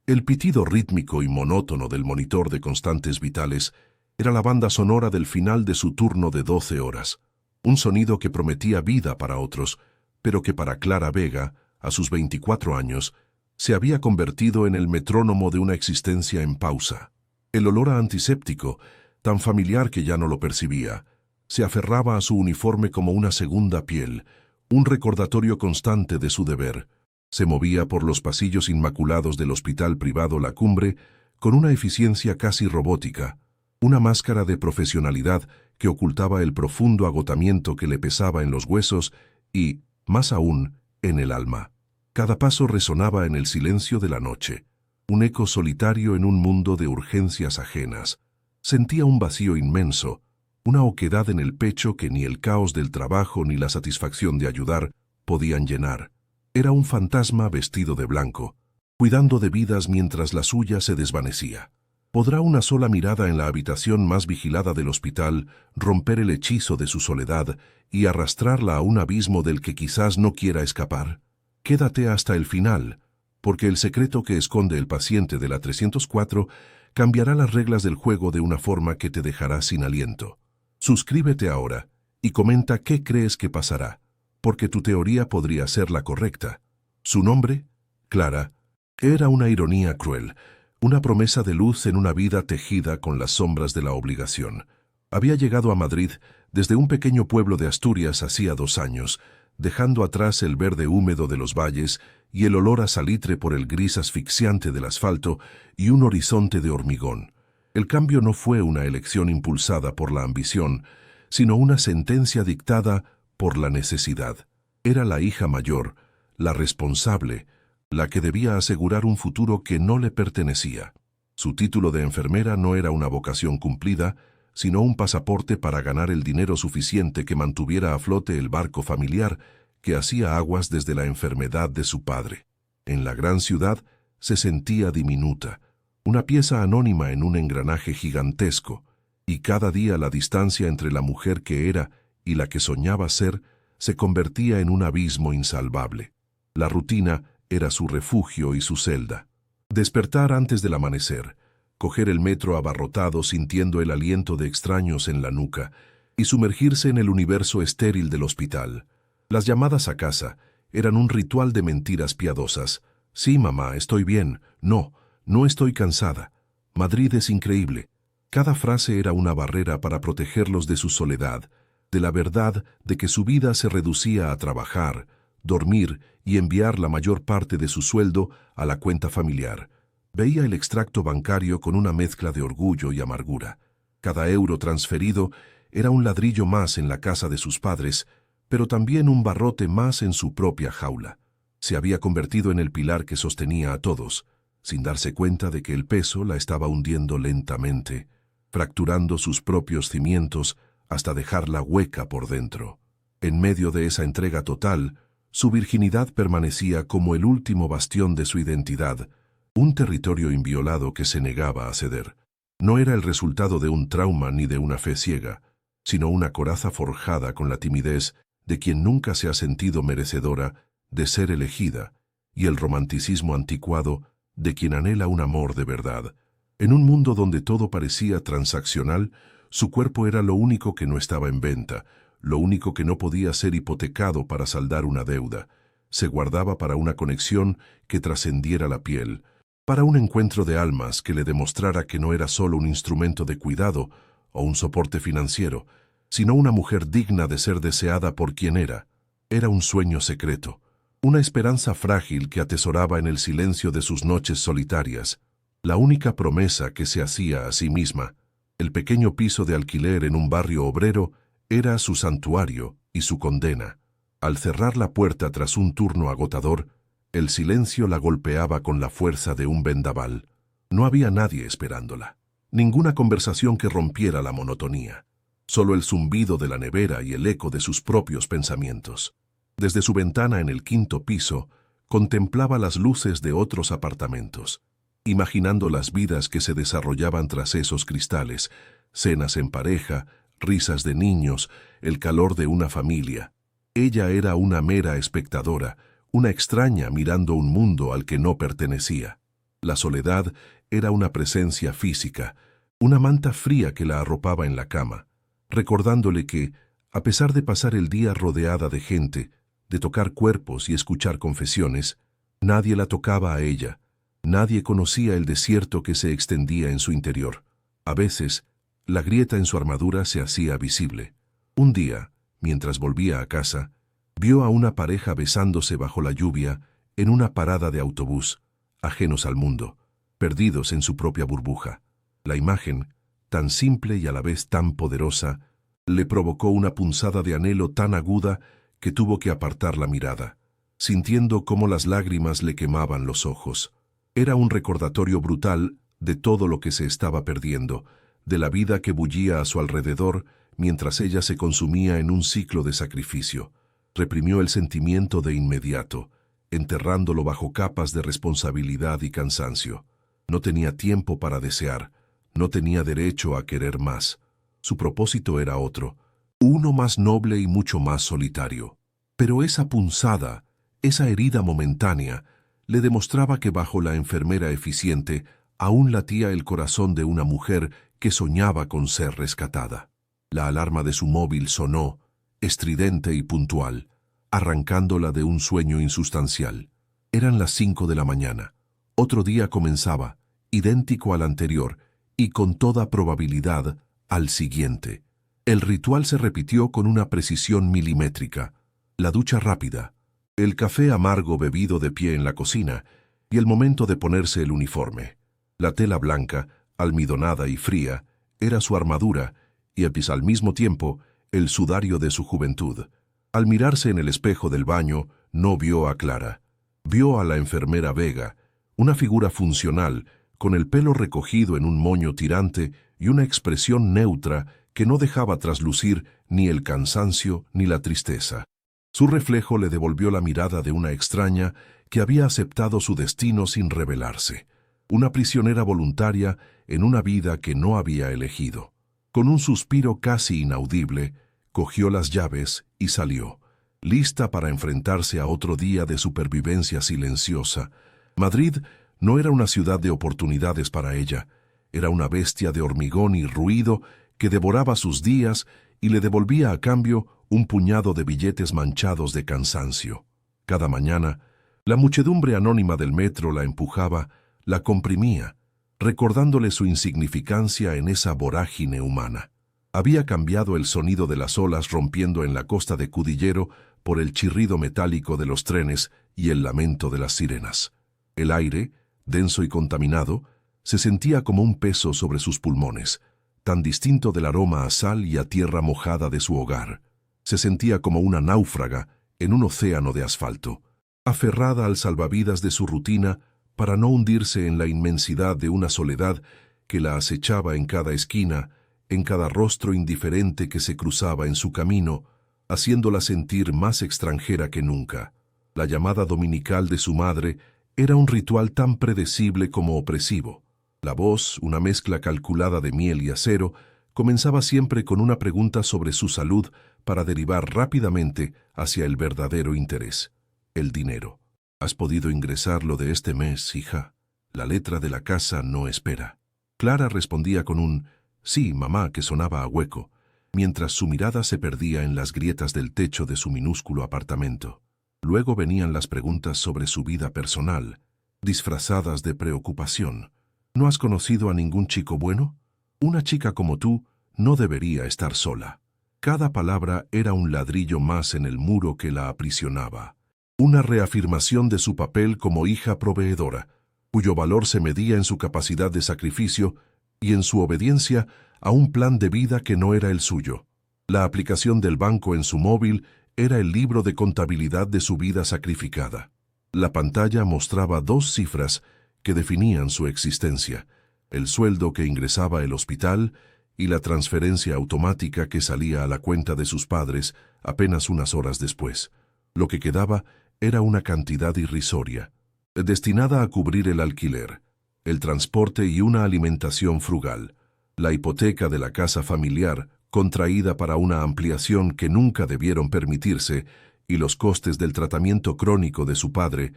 El pitido rítmico y monótono del monitor de constantes vitales era la banda sonora del final de su turno de 12 horas. Un sonido que prometía vida para otros, pero que para Clara Vega, a sus 24 años, se había convertido en el metrónomo de una existencia en pausa. El olor a antiséptico, tan familiar que ya no lo percibía, se aferraba a su uniforme como una segunda piel, un recordatorio constante de su deber. Se movía por los pasillos inmaculados del hospital privado La Cumbre con una eficiencia casi robótica, una máscara de profesionalidad que ocultaba el profundo agotamiento que le pesaba en los huesos y, más aún, en el alma. Cada paso resonaba en el silencio de la noche, un eco solitario en un mundo de urgencias ajenas. Sentía un vacío inmenso, una oquedad en el pecho que ni el caos del trabajo ni la satisfacción de ayudar podían llenar. Era un fantasma vestido de blanco, cuidando de vidas mientras la suya se desvanecía. ¿Podrá una sola mirada en la habitación más vigilada del hospital romper el hechizo de su soledad y arrastrarla a un abismo del que quizás no quiera escapar? Quédate hasta el final, porque el secreto que esconde el paciente de la 304 cambiará las reglas del juego de una forma que te dejará sin aliento. Suscríbete ahora y comenta qué crees que pasará, porque tu teoría podría ser la correcta. Su nombre, Clara, era una ironía cruel, una promesa de luz en una vida tejida con las sombras de la obligación. Había llegado a Madrid desde un pequeño pueblo de Asturias hacía 2 años, dejando atrás el verde húmedo de los valles y el olor a salitre por el gris asfixiante del asfalto y un horizonte de hormigón. El cambio no fue una elección impulsada por la ambición, sino una sentencia dictada por la necesidad. Era la hija mayor, la responsable, la que debía asegurar un futuro que no le pertenecía. Su título de enfermera no era una vocación cumplida, sino un pasaporte para ganar el dinero suficiente que mantuviera a flote el barco familiar que hacía aguas desde la enfermedad de su padre. En la gran ciudad se sentía diminuta, una pieza anónima en un engranaje gigantesco, y cada día la distancia entre la mujer que era y la que soñaba ser se convertía en un abismo insalvable. La rutina era su refugio y su celda. Despertar antes del amanecer, coger el metro abarrotado sintiendo el aliento de extraños en la nuca y sumergirse en el universo estéril del hospital. Las llamadas a casa eran un ritual de mentiras piadosas. Sí, mamá, estoy bien. No, no estoy cansada. Madrid es increíble. Cada frase era una barrera para protegerlos de su soledad, de la verdad de que su vida se reducía a trabajar, dormir y enviar la mayor parte de su sueldo a la cuenta familiar. Veía el extracto bancario con una mezcla de orgullo y amargura. Cada euro transferido era un ladrillo más en la casa de sus padres, pero también un barrote más en su propia jaula. Se había convertido en el pilar que sostenía a todos, sin darse cuenta de que el peso la estaba hundiendo lentamente, fracturando sus propios cimientos hasta dejarla hueca por dentro. En medio de esa entrega total, su virginidad permanecía como el último bastión de su identidad, un territorio inviolado que se negaba a ceder. No era el resultado de un trauma ni de una fe ciega, sino una coraza forjada con la timidez de quien nunca se ha sentido merecedora de ser elegida, y el romanticismo anticuado de quien anhela un amor de verdad. En un mundo donde todo parecía transaccional, su cuerpo era lo único que no estaba en venta, lo único que no podía ser hipotecado para saldar una deuda. Se guardaba para una conexión que trascendiera la piel, para un encuentro de almas que le demostrara que no era solo un instrumento de cuidado o un soporte financiero, sino una mujer digna de ser deseada por quien era. Era un sueño secreto, una esperanza frágil que atesoraba en el silencio de sus noches solitarias, la única promesa que se hacía a sí misma. El pequeño piso de alquiler en un barrio obrero era su santuario y su condena. Al cerrar la puerta tras un turno agotador, el silencio la golpeaba con la fuerza de un vendaval. No había nadie esperándola, ninguna conversación que rompiera la monotonía, solo el zumbido de la nevera y el eco de sus propios pensamientos. Desde su ventana en el 5º piso, contemplaba las luces de otros apartamentos, imaginando las vidas que se desarrollaban tras esos cristales, cenas en pareja, risas de niños, el calor de una familia. Ella era una mera espectadora, una extraña mirando un mundo al que no pertenecía. La soledad era una presencia física, una manta fría que la arropaba en la cama, recordándole que, a pesar de pasar el día rodeada de gente, de tocar cuerpos y escuchar confesiones, nadie la tocaba a ella, nadie conocía el desierto que se extendía en su interior. A veces, la grieta en su armadura se hacía visible. Un día, mientras volvía a casa, vio a una pareja besándose bajo la lluvia en una parada de autobús, ajenos al mundo, perdidos en su propia burbuja. La imagen, tan simple y a la vez tan poderosa, le provocó una punzada de anhelo tan aguda que tuvo que apartar la mirada, sintiendo cómo las lágrimas le quemaban los ojos. Era un recordatorio brutal de todo lo que se estaba perdiendo, de la vida que bullía a su alrededor mientras ella se consumía en un ciclo de sacrificio. Reprimió el sentimiento de inmediato, enterrándolo bajo capas de responsabilidad y cansancio. No tenía tiempo para desear, no tenía derecho a querer más. Su propósito era otro, uno más noble y mucho más solitario. Pero esa punzada, esa herida momentánea, le demostraba que bajo la enfermera eficiente aún latía el corazón de una mujer que soñaba con ser rescatada. La alarma de su móvil sonó, estridente y puntual, arrancándola de un sueño insustancial. Eran las 5 de la mañana. Otro día comenzaba, idéntico al anterior, y con toda probabilidad, al siguiente. El ritual se repitió con una precisión milimétrica. La ducha rápida, el café amargo bebido de pie en la cocina y el momento de ponerse el uniforme. La tela blanca, almidonada y fría, era su armadura y al mismo tiempo el sudario de su juventud. Al mirarse en el espejo del baño, no vio a Clara. Vio a la enfermera Vega, una figura funcional, con el pelo recogido en un moño tirante y una expresión neutra que no dejaba traslucir ni el cansancio ni la tristeza. Su reflejo le devolvió la mirada de una extraña que había aceptado su destino sin rebelarse, una prisionera voluntaria en una vida que no había elegido. Con un suspiro casi inaudible, cogió las llaves y salió, lista para enfrentarse a otro día de supervivencia silenciosa. Madrid no era una ciudad de oportunidades para ella, era una bestia de hormigón y ruido que devoraba sus días y le devolvía a cambio un puñado de billetes manchados de cansancio. Cada mañana, la muchedumbre anónima del metro la empujaba, la comprimía, recordándole su insignificancia en esa vorágine humana. Había cambiado el sonido de las olas rompiendo en la costa de Cudillero por el chirrido metálico de los trenes y el lamento de las sirenas. El aire, denso y contaminado, se sentía como un peso sobre sus pulmones, tan distinto del aroma a sal y a tierra mojada de su hogar. Se sentía como una náufraga en un océano de asfalto, aferrada al salvavidas de su rutina para no hundirse en la inmensidad de una soledad que la acechaba en cada esquina, en cada rostro indiferente que se cruzaba en su camino, haciéndola sentir más extranjera que nunca. La llamada dominical de su madre era un ritual tan predecible como opresivo. La voz, una mezcla calculada de miel y acero, comenzaba siempre con una pregunta sobre su salud para derivar rápidamente hacia el verdadero interés, el dinero. ¿Has podido ingresar lo de este mes, hija? La letra de la casa no espera. Clara respondía con un «sí, mamá», que sonaba a hueco, mientras su mirada se perdía en las grietas del techo de su minúsculo apartamento. Luego venían las preguntas sobre su vida personal, disfrazadas de preocupación. ¿No has conocido a ningún chico bueno? Una chica como tú no debería estar sola. Cada palabra era un ladrillo más en el muro que la aprisionaba. Una reafirmación de su papel como hija proveedora, cuyo valor se medía en su capacidad de sacrificio y en su obediencia a un plan de vida que no era el suyo. La aplicación del banco en su móvil era el libro de contabilidad de su vida sacrificada. La pantalla mostraba 2 cifras que definían su existencia: el sueldo que ingresaba el hospital y la transferencia automática que salía a la cuenta de sus padres apenas unas horas después. Lo que quedaba era una cantidad irrisoria, destinada a cubrir el alquiler, el transporte y una alimentación frugal, la hipoteca de la casa familiar, contraída para una ampliación que nunca debieron permitirse, y los costes del tratamiento crónico de su padre,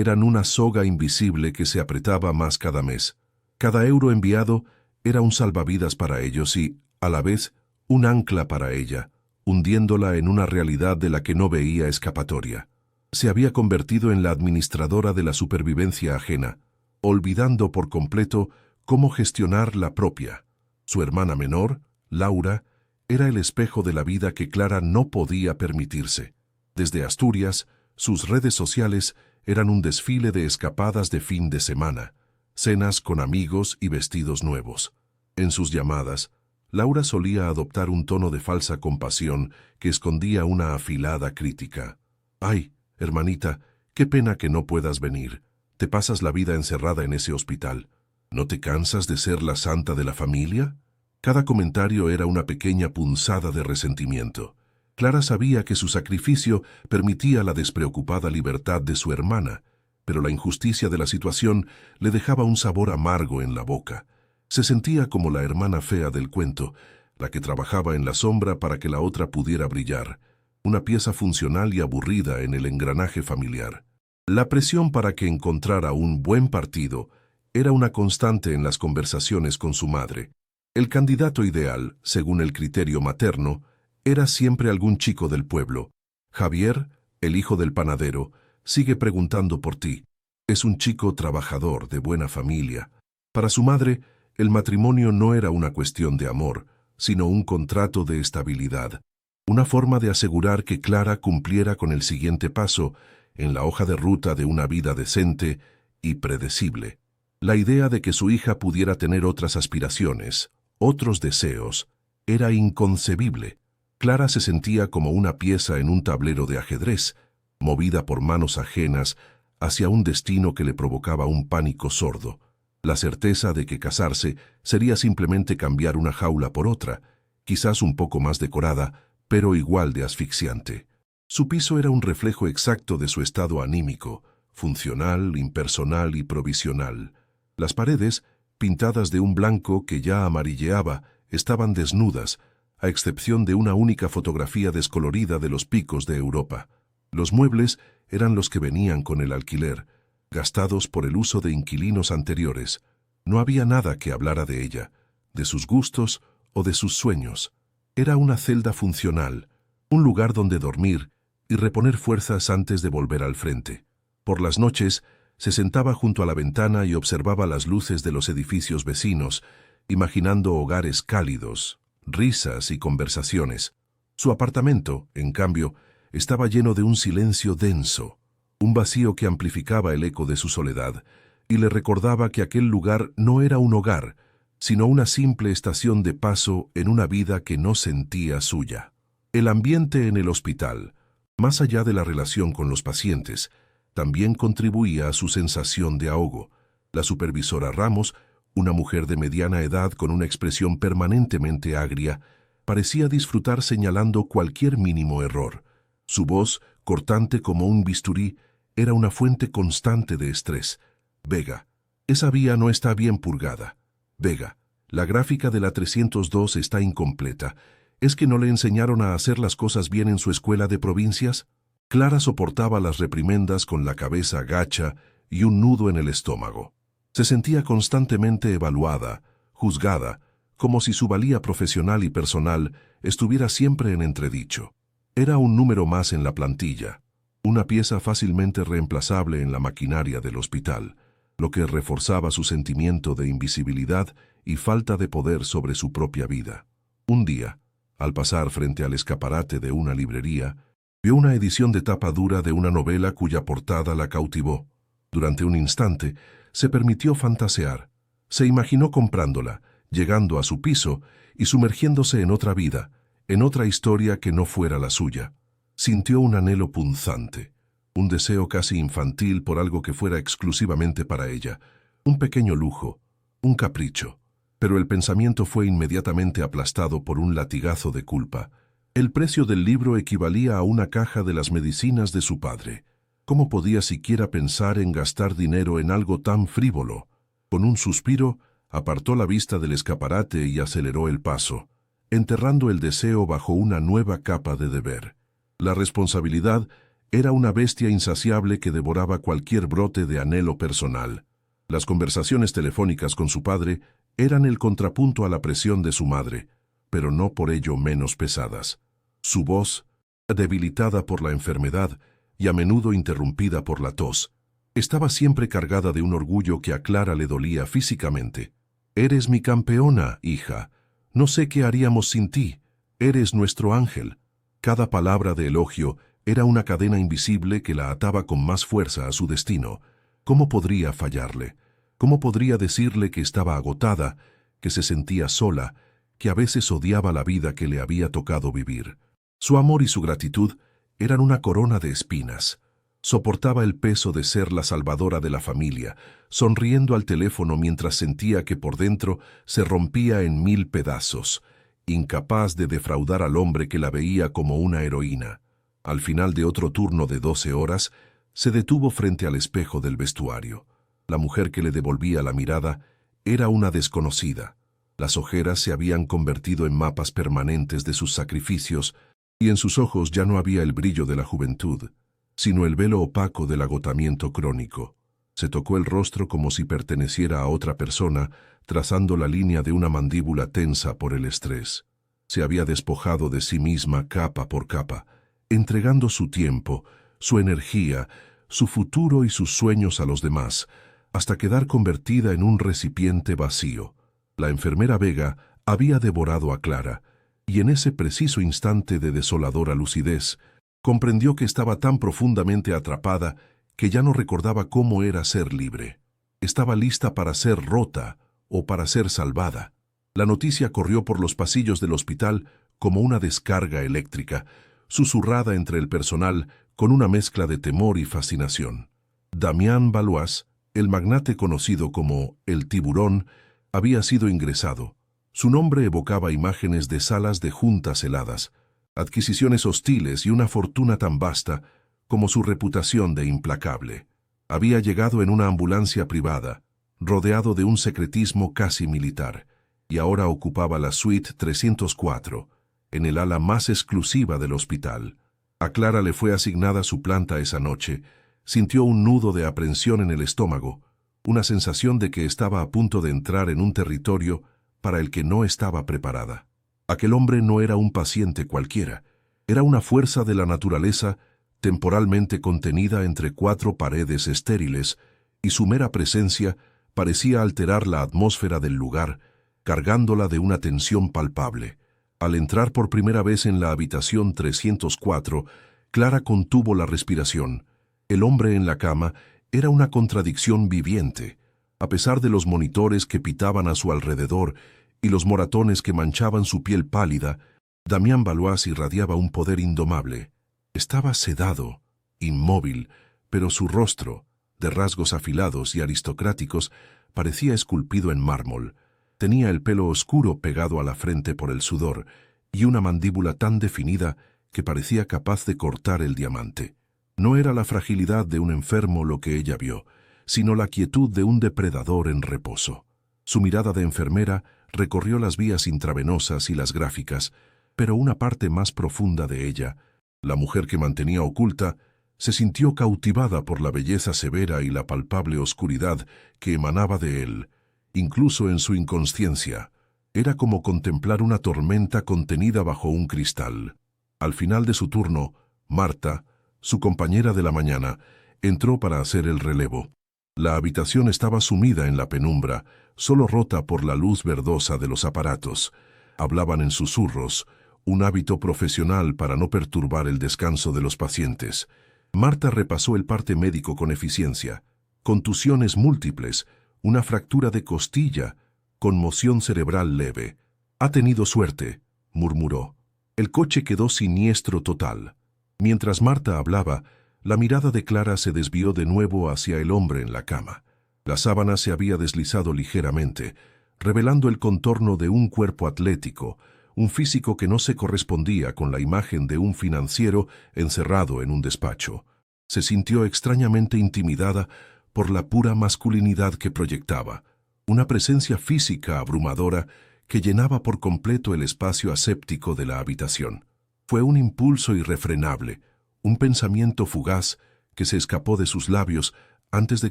eran una soga invisible que se apretaba más cada mes. Cada euro enviado era un salvavidas para ellos y, a la vez, un ancla para ella, hundiéndola en una realidad de la que no veía escapatoria. Se había convertido en la administradora de la supervivencia ajena, olvidando por completo cómo gestionar la propia. Su hermana menor, Laura, era el espejo de la vida que Clara no podía permitirse. Desde Asturias, sus redes sociales eran un desfile de escapadas de fin de semana, cenas con amigos y vestidos nuevos. En sus llamadas, Laura solía adoptar un tono de falsa compasión que escondía una afilada crítica. «Ay, hermanita, qué pena que no puedas venir. Te pasas la vida encerrada en ese hospital. ¿No te cansas de ser la santa de la familia?». Cada comentario era una pequeña punzada de resentimiento. Clara sabía que su sacrificio permitía la despreocupada libertad de su hermana, pero la injusticia de la situación le dejaba un sabor amargo en la boca. Se sentía como la hermana fea del cuento, la que trabajaba en la sombra para que la otra pudiera brillar, una pieza funcional y aburrida en el engranaje familiar. La presión para que encontrara un buen partido era una constante en las conversaciones con su madre. El candidato ideal, según el criterio materno, era siempre algún chico del pueblo. Javier, el hijo del panadero, sigue preguntando por ti. Es un chico trabajador, de buena familia. Para su madre, el matrimonio no era una cuestión de amor, sino un contrato de estabilidad. Una forma de asegurar que Clara cumpliera con el siguiente paso en la hoja de ruta de una vida decente y predecible. La idea de que su hija pudiera tener otras aspiraciones, otros deseos, era inconcebible. Clara se sentía como una pieza en un tablero de ajedrez, movida por manos ajenas hacia un destino que le provocaba un pánico sordo. La certeza de que casarse sería simplemente cambiar una jaula por otra, quizás un poco más decorada, pero igual de asfixiante. Su piso era un reflejo exacto de su estado anímico, funcional, impersonal y provisional. Las paredes, pintadas de un blanco que ya amarilleaba, estaban desnudas, a excepción de una única fotografía descolorida de los picos de Europa. Los muebles eran los que venían con el alquiler, gastados por el uso de inquilinos anteriores. No había nada que hablara de ella, de sus gustos o de sus sueños. Era una celda funcional, un lugar donde dormir y reponer fuerzas antes de volver al frente. Por las noches, se sentaba junto a la ventana y observaba las luces de los edificios vecinos, imaginando hogares cálidos, risas y conversaciones. Su apartamento, en cambio, estaba lleno de un silencio denso, un vacío que amplificaba el eco de su soledad, y le recordaba que aquel lugar no era un hogar, sino una simple estación de paso en una vida que no sentía suya. El ambiente en el hospital, más allá de la relación con los pacientes, también contribuía a su sensación de ahogo. La supervisora Ramos, una mujer de mediana edad con una expresión permanentemente agria, parecía disfrutar señalando cualquier mínimo error. Su voz, cortante como un bisturí, era una fuente constante de estrés. «Vega, esa vía no está bien purgada. Vega, la gráfica de la 302 está incompleta. ¿Es que no le enseñaron a hacer las cosas bien en su escuela de provincias?». Clara soportaba las reprimendas con la cabeza gacha y un nudo en el estómago. Se sentía constantemente evaluada, juzgada, como si su valía profesional y personal estuviera siempre en entredicho. Era un número más en la plantilla, una pieza fácilmente reemplazable en la maquinaria del hospital, lo que reforzaba su sentimiento de invisibilidad y falta de poder sobre su propia vida. Un día, al pasar frente al escaparate de una librería, vio una edición de tapa dura de una novela cuya portada la cautivó. Durante un instante, se permitió fantasear. Se imaginó comprándola, llegando a su piso y sumergiéndose en otra vida, en otra historia que no fuera la suya. Sintió un anhelo punzante, un deseo casi infantil por algo que fuera exclusivamente para ella, un pequeño lujo, un capricho. Pero el pensamiento fue inmediatamente aplastado por un latigazo de culpa. El precio del libro equivalía a una caja de las medicinas de su padre. ¿Cómo podía siquiera pensar en gastar dinero en algo tan frívolo? Con un suspiro, apartó la vista del escaparate y aceleró el paso, enterrando el deseo bajo una nueva capa de deber. La responsabilidad Era una bestia insaciable que devoraba cualquier brote de anhelo personal. Las conversaciones telefónicas con su padre eran el contrapunto a la presión de su madre, pero no por ello menos pesadas. Su voz, debilitada por la enfermedad y a menudo interrumpida por la tos, estaba siempre cargada de un orgullo que a Clara le dolía físicamente. «Eres mi campeona, hija. No sé qué haríamos sin ti. Eres nuestro ángel». Cada palabra de elogio era una cadena invisible que la ataba con más fuerza a su destino. ¿Cómo podría fallarle? ¿Cómo podría decirle que estaba agotada, que se sentía sola, que a veces odiaba la vida que le había tocado vivir? Su amor y su gratitud eran una corona de espinas. Soportaba el peso de ser la salvadora de la familia, sonriendo al teléfono mientras sentía que por dentro se rompía en 1000 pedazos, incapaz de defraudar al hombre que la veía como una heroína. Al final de otro turno de 12 horas, se detuvo frente al espejo del vestuario. La mujer que le devolvía la mirada era una desconocida. Las ojeras se habían convertido en mapas permanentes de sus sacrificios, y en sus ojos ya no había el brillo de la juventud, sino el velo opaco del agotamiento crónico. Se tocó el rostro como si perteneciera a otra persona, trazando la línea de una mandíbula tensa por el estrés. Se había despojado de sí misma capa por capa, entregando su tiempo, su energía, su futuro y sus sueños a los demás, hasta quedar convertida en un recipiente vacío. La enfermera Vega había devorado a Clara, y en ese preciso instante de desoladora lucidez, comprendió que estaba tan profundamente atrapada que ya no recordaba cómo era ser libre. Estaba lista para ser rota o para ser salvada. La noticia corrió por los pasillos del hospital como una descarga eléctrica, susurrada entre el personal con una mezcla de temor y fascinación. Damián Valois, el magnate conocido como el Tiburón, había sido ingresado. Su nombre evocaba imágenes de salas de juntas heladas, adquisiciones hostiles y una fortuna tan vasta como su reputación de implacable. Había llegado en una ambulancia privada, rodeado de un secretismo casi militar, y ahora ocupaba la suite 304, en el ala más exclusiva del hospital. A Clara le fue asignada su planta esa noche. Sintió un nudo de aprensión en el estómago, una sensación de que estaba a punto de entrar en un territorio para el que no estaba preparada. Aquel hombre no era un paciente cualquiera, era una fuerza de la naturaleza temporalmente contenida entre 4 paredes estériles, y su mera presencia parecía alterar la atmósfera del lugar, cargándola de una tensión palpable. Al entrar por primera vez en la habitación 304, Clara contuvo la respiración. El hombre en la cama era una contradicción viviente. A pesar de los monitores que pitaban a su alrededor y los moratones que manchaban su piel pálida, Damián Valois irradiaba un poder indomable. Estaba sedado, inmóvil, pero su rostro, de rasgos afilados y aristocráticos, parecía esculpido en mármol. Tenía el pelo oscuro pegado a la frente por el sudor y una mandíbula tan definida que parecía capaz de cortar el diamante. No era la fragilidad de un enfermo lo que ella vio, sino la quietud de un depredador en reposo. Su mirada de enfermera recorrió las vías intravenosas y las gráficas, pero una parte más profunda de ella, la mujer que mantenía oculta, se sintió cautivada por la belleza severa y la palpable oscuridad que emanaba de él, incluso en su inconsciencia. Era como contemplar una tormenta contenida bajo un cristal. Al final de su turno, Marta, su compañera de la mañana, entró para hacer el relevo. La habitación estaba sumida en la penumbra, solo rota por la luz verdosa de los aparatos. Hablaban en susurros, un hábito profesional para no perturbar el descanso de los pacientes. Marta repasó el parte médico con eficiencia. Contusiones múltiples, una fractura de costilla, conmoción cerebral leve. «Ha tenido suerte», murmuró. El coche quedó siniestro total. Mientras Marta hablaba, la mirada de Clara se desvió de nuevo hacia el hombre en la cama. La sábana se había deslizado ligeramente, revelando el contorno de un cuerpo atlético, un físico que no se correspondía con la imagen de un financiero encerrado en un despacho. Se sintió extrañamente intimidada por la pura masculinidad que proyectaba, una presencia física abrumadora que llenaba por completo el espacio aséptico de la habitación. Fue un impulso irrefrenable, un pensamiento fugaz que se escapó de sus labios antes de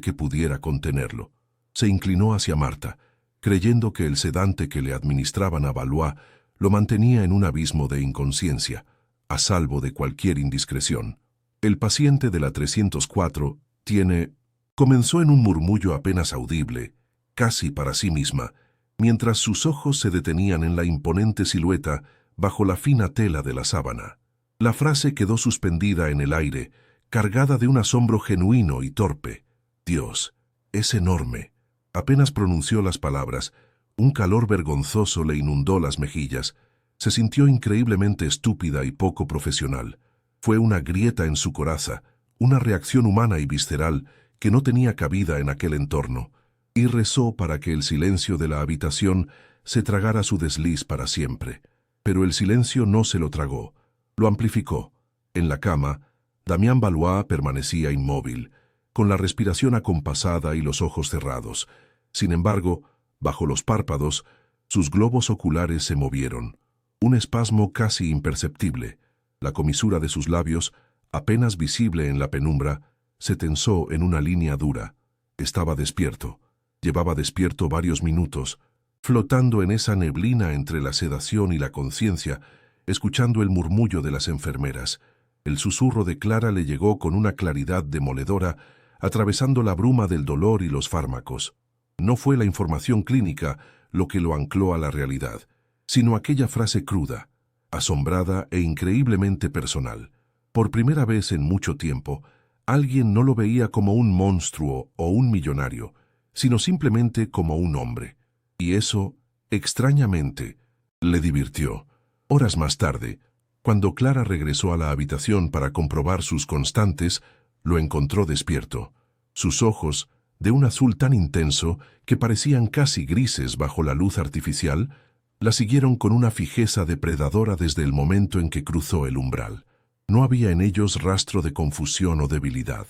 que pudiera contenerlo. Se inclinó hacia Marta, creyendo que el sedante que le administraban a Valois lo mantenía en un abismo de inconsciencia, a salvo de cualquier indiscreción. El paciente de la 304 tiene... Comenzó en un murmullo apenas audible, casi para sí misma, mientras sus ojos se detenían en la imponente silueta bajo la fina tela de la sábana. La frase quedó suspendida en el aire, cargada de un asombro genuino y torpe. Dios, es enorme. Apenas pronunció las palabras, un calor vergonzoso le inundó las mejillas. Se sintió increíblemente estúpida y poco profesional. Fue una grieta en su coraza, una reacción humana y visceral que no tenía cabida en aquel entorno, y rezó para que el silencio de la habitación se tragara su desliz para siempre. Pero el silencio no se lo tragó, lo amplificó. En la cama, Damián Valois permanecía inmóvil, con la respiración acompasada y los ojos cerrados. Sin embargo, bajo los párpados, sus globos oculares se movieron. Un espasmo casi imperceptible. La comisura de sus labios, apenas visible en la penumbra, se tensó en una línea dura. Estaba despierto. Llevaba despierto varios minutos, flotando en esa neblina entre la sedación y la conciencia, escuchando el murmullo de las enfermeras. El susurro de Clara le llegó con una claridad demoledora, atravesando la bruma del dolor y los fármacos. No fue la información clínica lo que lo ancló a la realidad, sino aquella frase cruda, asombrada e increíblemente personal. Por primera vez en mucho tiempo, alguien no lo veía como un monstruo o un millonario, sino simplemente como un hombre. Y eso, extrañamente, le divirtió. Horas más tarde, cuando Clara regresó a la habitación para comprobar sus constantes, lo encontró despierto. Sus ojos, de un azul tan intenso que parecían casi grises bajo la luz artificial, la siguieron con una fijeza depredadora desde el momento en que cruzó el umbral. No había en ellos rastro de confusión o debilidad,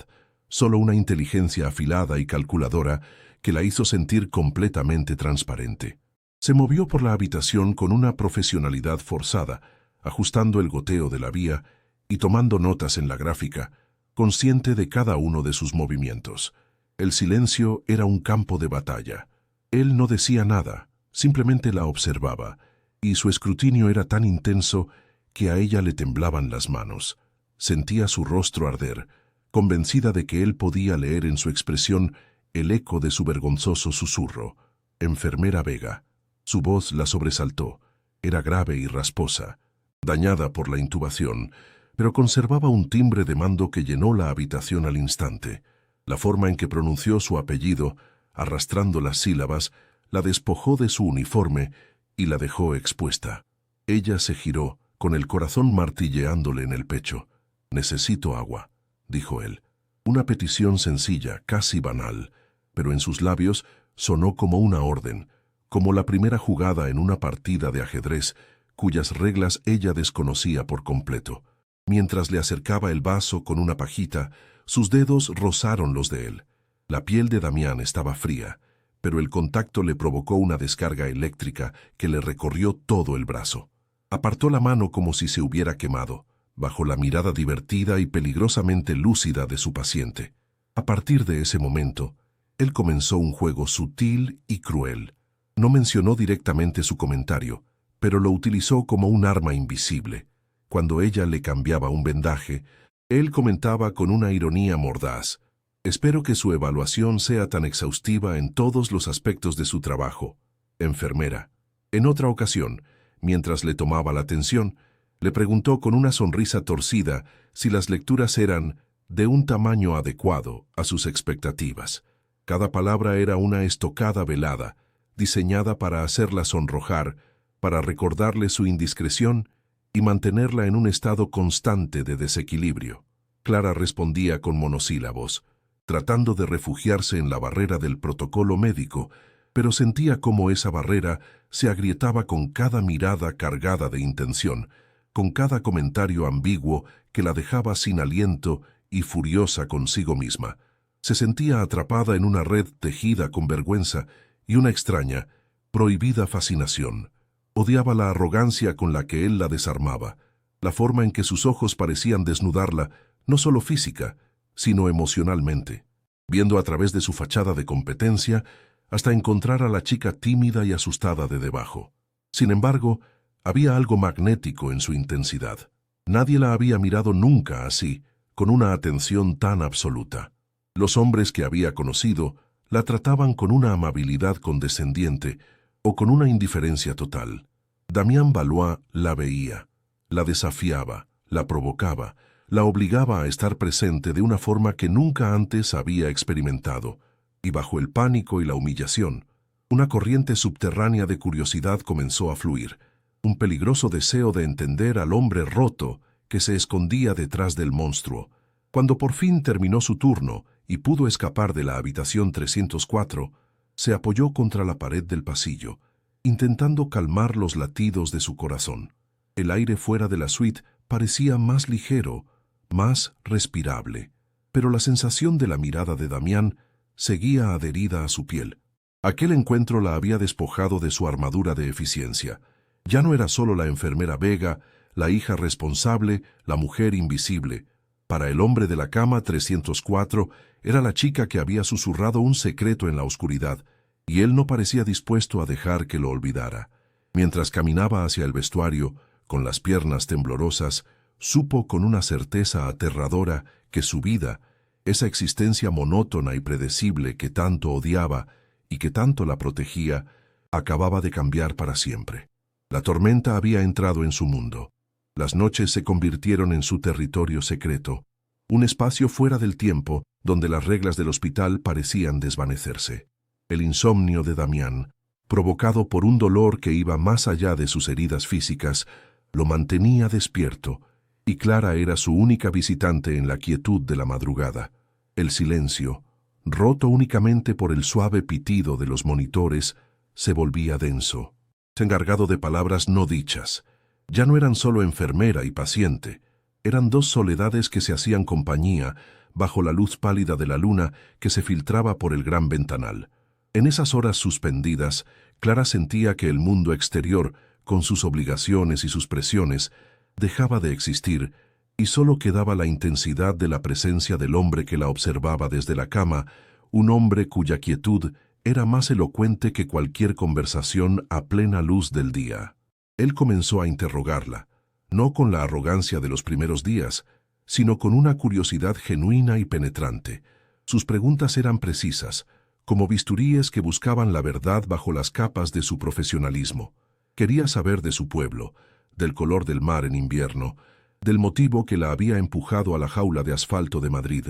solo una inteligencia afilada y calculadora que la hizo sentir completamente transparente. Se movió por la habitación con una profesionalidad forzada, ajustando el goteo de la vía y tomando notas en la gráfica, consciente de cada uno de sus movimientos. El silencio era un campo de batalla. Él no decía nada, simplemente la observaba, y su escrutinio era tan intenso que a ella le temblaban las manos. Sentía su rostro arder, convencida de que él podía leer en su expresión el eco de su vergonzoso susurro. Enfermera Vega. Su voz la sobresaltó. Era grave y rasposa, dañada por la intubación, pero conservaba un timbre de mando que llenó la habitación al instante. La forma en que pronunció su apellido, arrastrando las sílabas, la despojó de su uniforme y la dejó expuesta. Ella se giró, con el corazón martilleándole en el pecho. «Necesito agua», dijo él. Una petición sencilla, casi banal, pero en sus labios sonó como una orden, como la primera jugada en una partida de ajedrez, cuyas reglas ella desconocía por completo. Mientras le acercaba el vaso con una pajita, sus dedos rozaron los de él. La piel de Damián estaba fría, pero el contacto le provocó una descarga eléctrica que le recorrió todo el brazo. Apartó la mano como si se hubiera quemado, bajo la mirada divertida y peligrosamente lúcida de su paciente. A partir de ese momento, él comenzó un juego sutil y cruel. No mencionó directamente su comentario, pero lo utilizó como un arma invisible. Cuando ella le cambiaba un vendaje, él comentaba con una ironía mordaz: «Espero que su evaluación sea tan exhaustiva en todos los aspectos de su trabajo, enfermera». En otra ocasión, mientras le tomaba la tensión, le preguntó con una sonrisa torcida si las lecturas eran de un tamaño adecuado a sus expectativas. Cada palabra era una estocada velada, diseñada para hacerla sonrojar, para recordarle su indiscreción y mantenerla en un estado constante de desequilibrio. Clara respondía con monosílabos, tratando de refugiarse en la barrera del protocolo médico, pero sentía cómo esa barrera se agrietaba con cada mirada cargada de intención, con cada comentario ambiguo que la dejaba sin aliento y furiosa consigo misma. Se sentía atrapada en una red tejida con vergüenza y una extraña, prohibida fascinación. Odiaba la arrogancia con la que él la desarmaba, la forma en que sus ojos parecían desnudarla, no solo física, sino emocionalmente, viendo a través de su fachada de competencia hasta encontrar a la chica tímida y asustada de debajo. Sin embargo, había algo magnético en su intensidad. Nadie la había mirado nunca así, con una atención tan absoluta. Los hombres que había conocido la trataban con una amabilidad condescendiente o con una indiferencia total. Damián Valois la veía, la desafiaba, la provocaba, la obligaba a estar presente de una forma que nunca antes había experimentado, y bajo el pánico y la humillación, una corriente subterránea de curiosidad comenzó a fluir, un peligroso deseo de entender al hombre roto que se escondía detrás del monstruo. Cuando por fin terminó su turno y pudo escapar de la habitación 304, se apoyó contra la pared del pasillo, intentando calmar los latidos de su corazón. El aire fuera de la suite parecía más ligero, más respirable, pero la sensación de la mirada de Damián seguía adherida a su piel. Aquel encuentro la había despojado de su armadura de eficiencia. Ya no era solo la enfermera Vega, la hija responsable, la mujer invisible. Para el hombre de la cama 304 era la chica que había susurrado un secreto en la oscuridad, y él no parecía dispuesto a dejar que lo olvidara. Mientras caminaba hacia el vestuario, con las piernas temblorosas, supo con una certeza aterradora que su vida, esa existencia monótona y predecible que tanto odiaba y que tanto la protegía, acababa de cambiar para siempre. La tormenta había entrado en su mundo. Las noches se convirtieron en su territorio secreto, un espacio fuera del tiempo donde las reglas del hospital parecían desvanecerse. El insomnio de Damián, provocado por un dolor que iba más allá de sus heridas físicas, lo mantenía despierto, y Clara era su única visitante en la quietud de la madrugada. El silencio, roto únicamente por el suave pitido de los monitores, se volvía denso, encargado de palabras no dichas. Ya no eran solo enfermera y paciente, eran dos soledades que se hacían compañía bajo la luz pálida de la luna que se filtraba por el gran ventanal. En esas horas suspendidas, Clara sentía que el mundo exterior, con sus obligaciones y sus presiones, dejaba de existir, y solo quedaba la intensidad de la presencia del hombre que la observaba desde la cama, un hombre cuya quietud era más elocuente que cualquier conversación a plena luz del día. Él comenzó a interrogarla, no con la arrogancia de los primeros días, sino con una curiosidad genuina y penetrante. Sus preguntas eran precisas, como bisturíes que buscaban la verdad bajo las capas de su profesionalismo. Quería saber de su pueblo, del color del mar en invierno, del motivo que la había empujado a la jaula de asfalto de Madrid.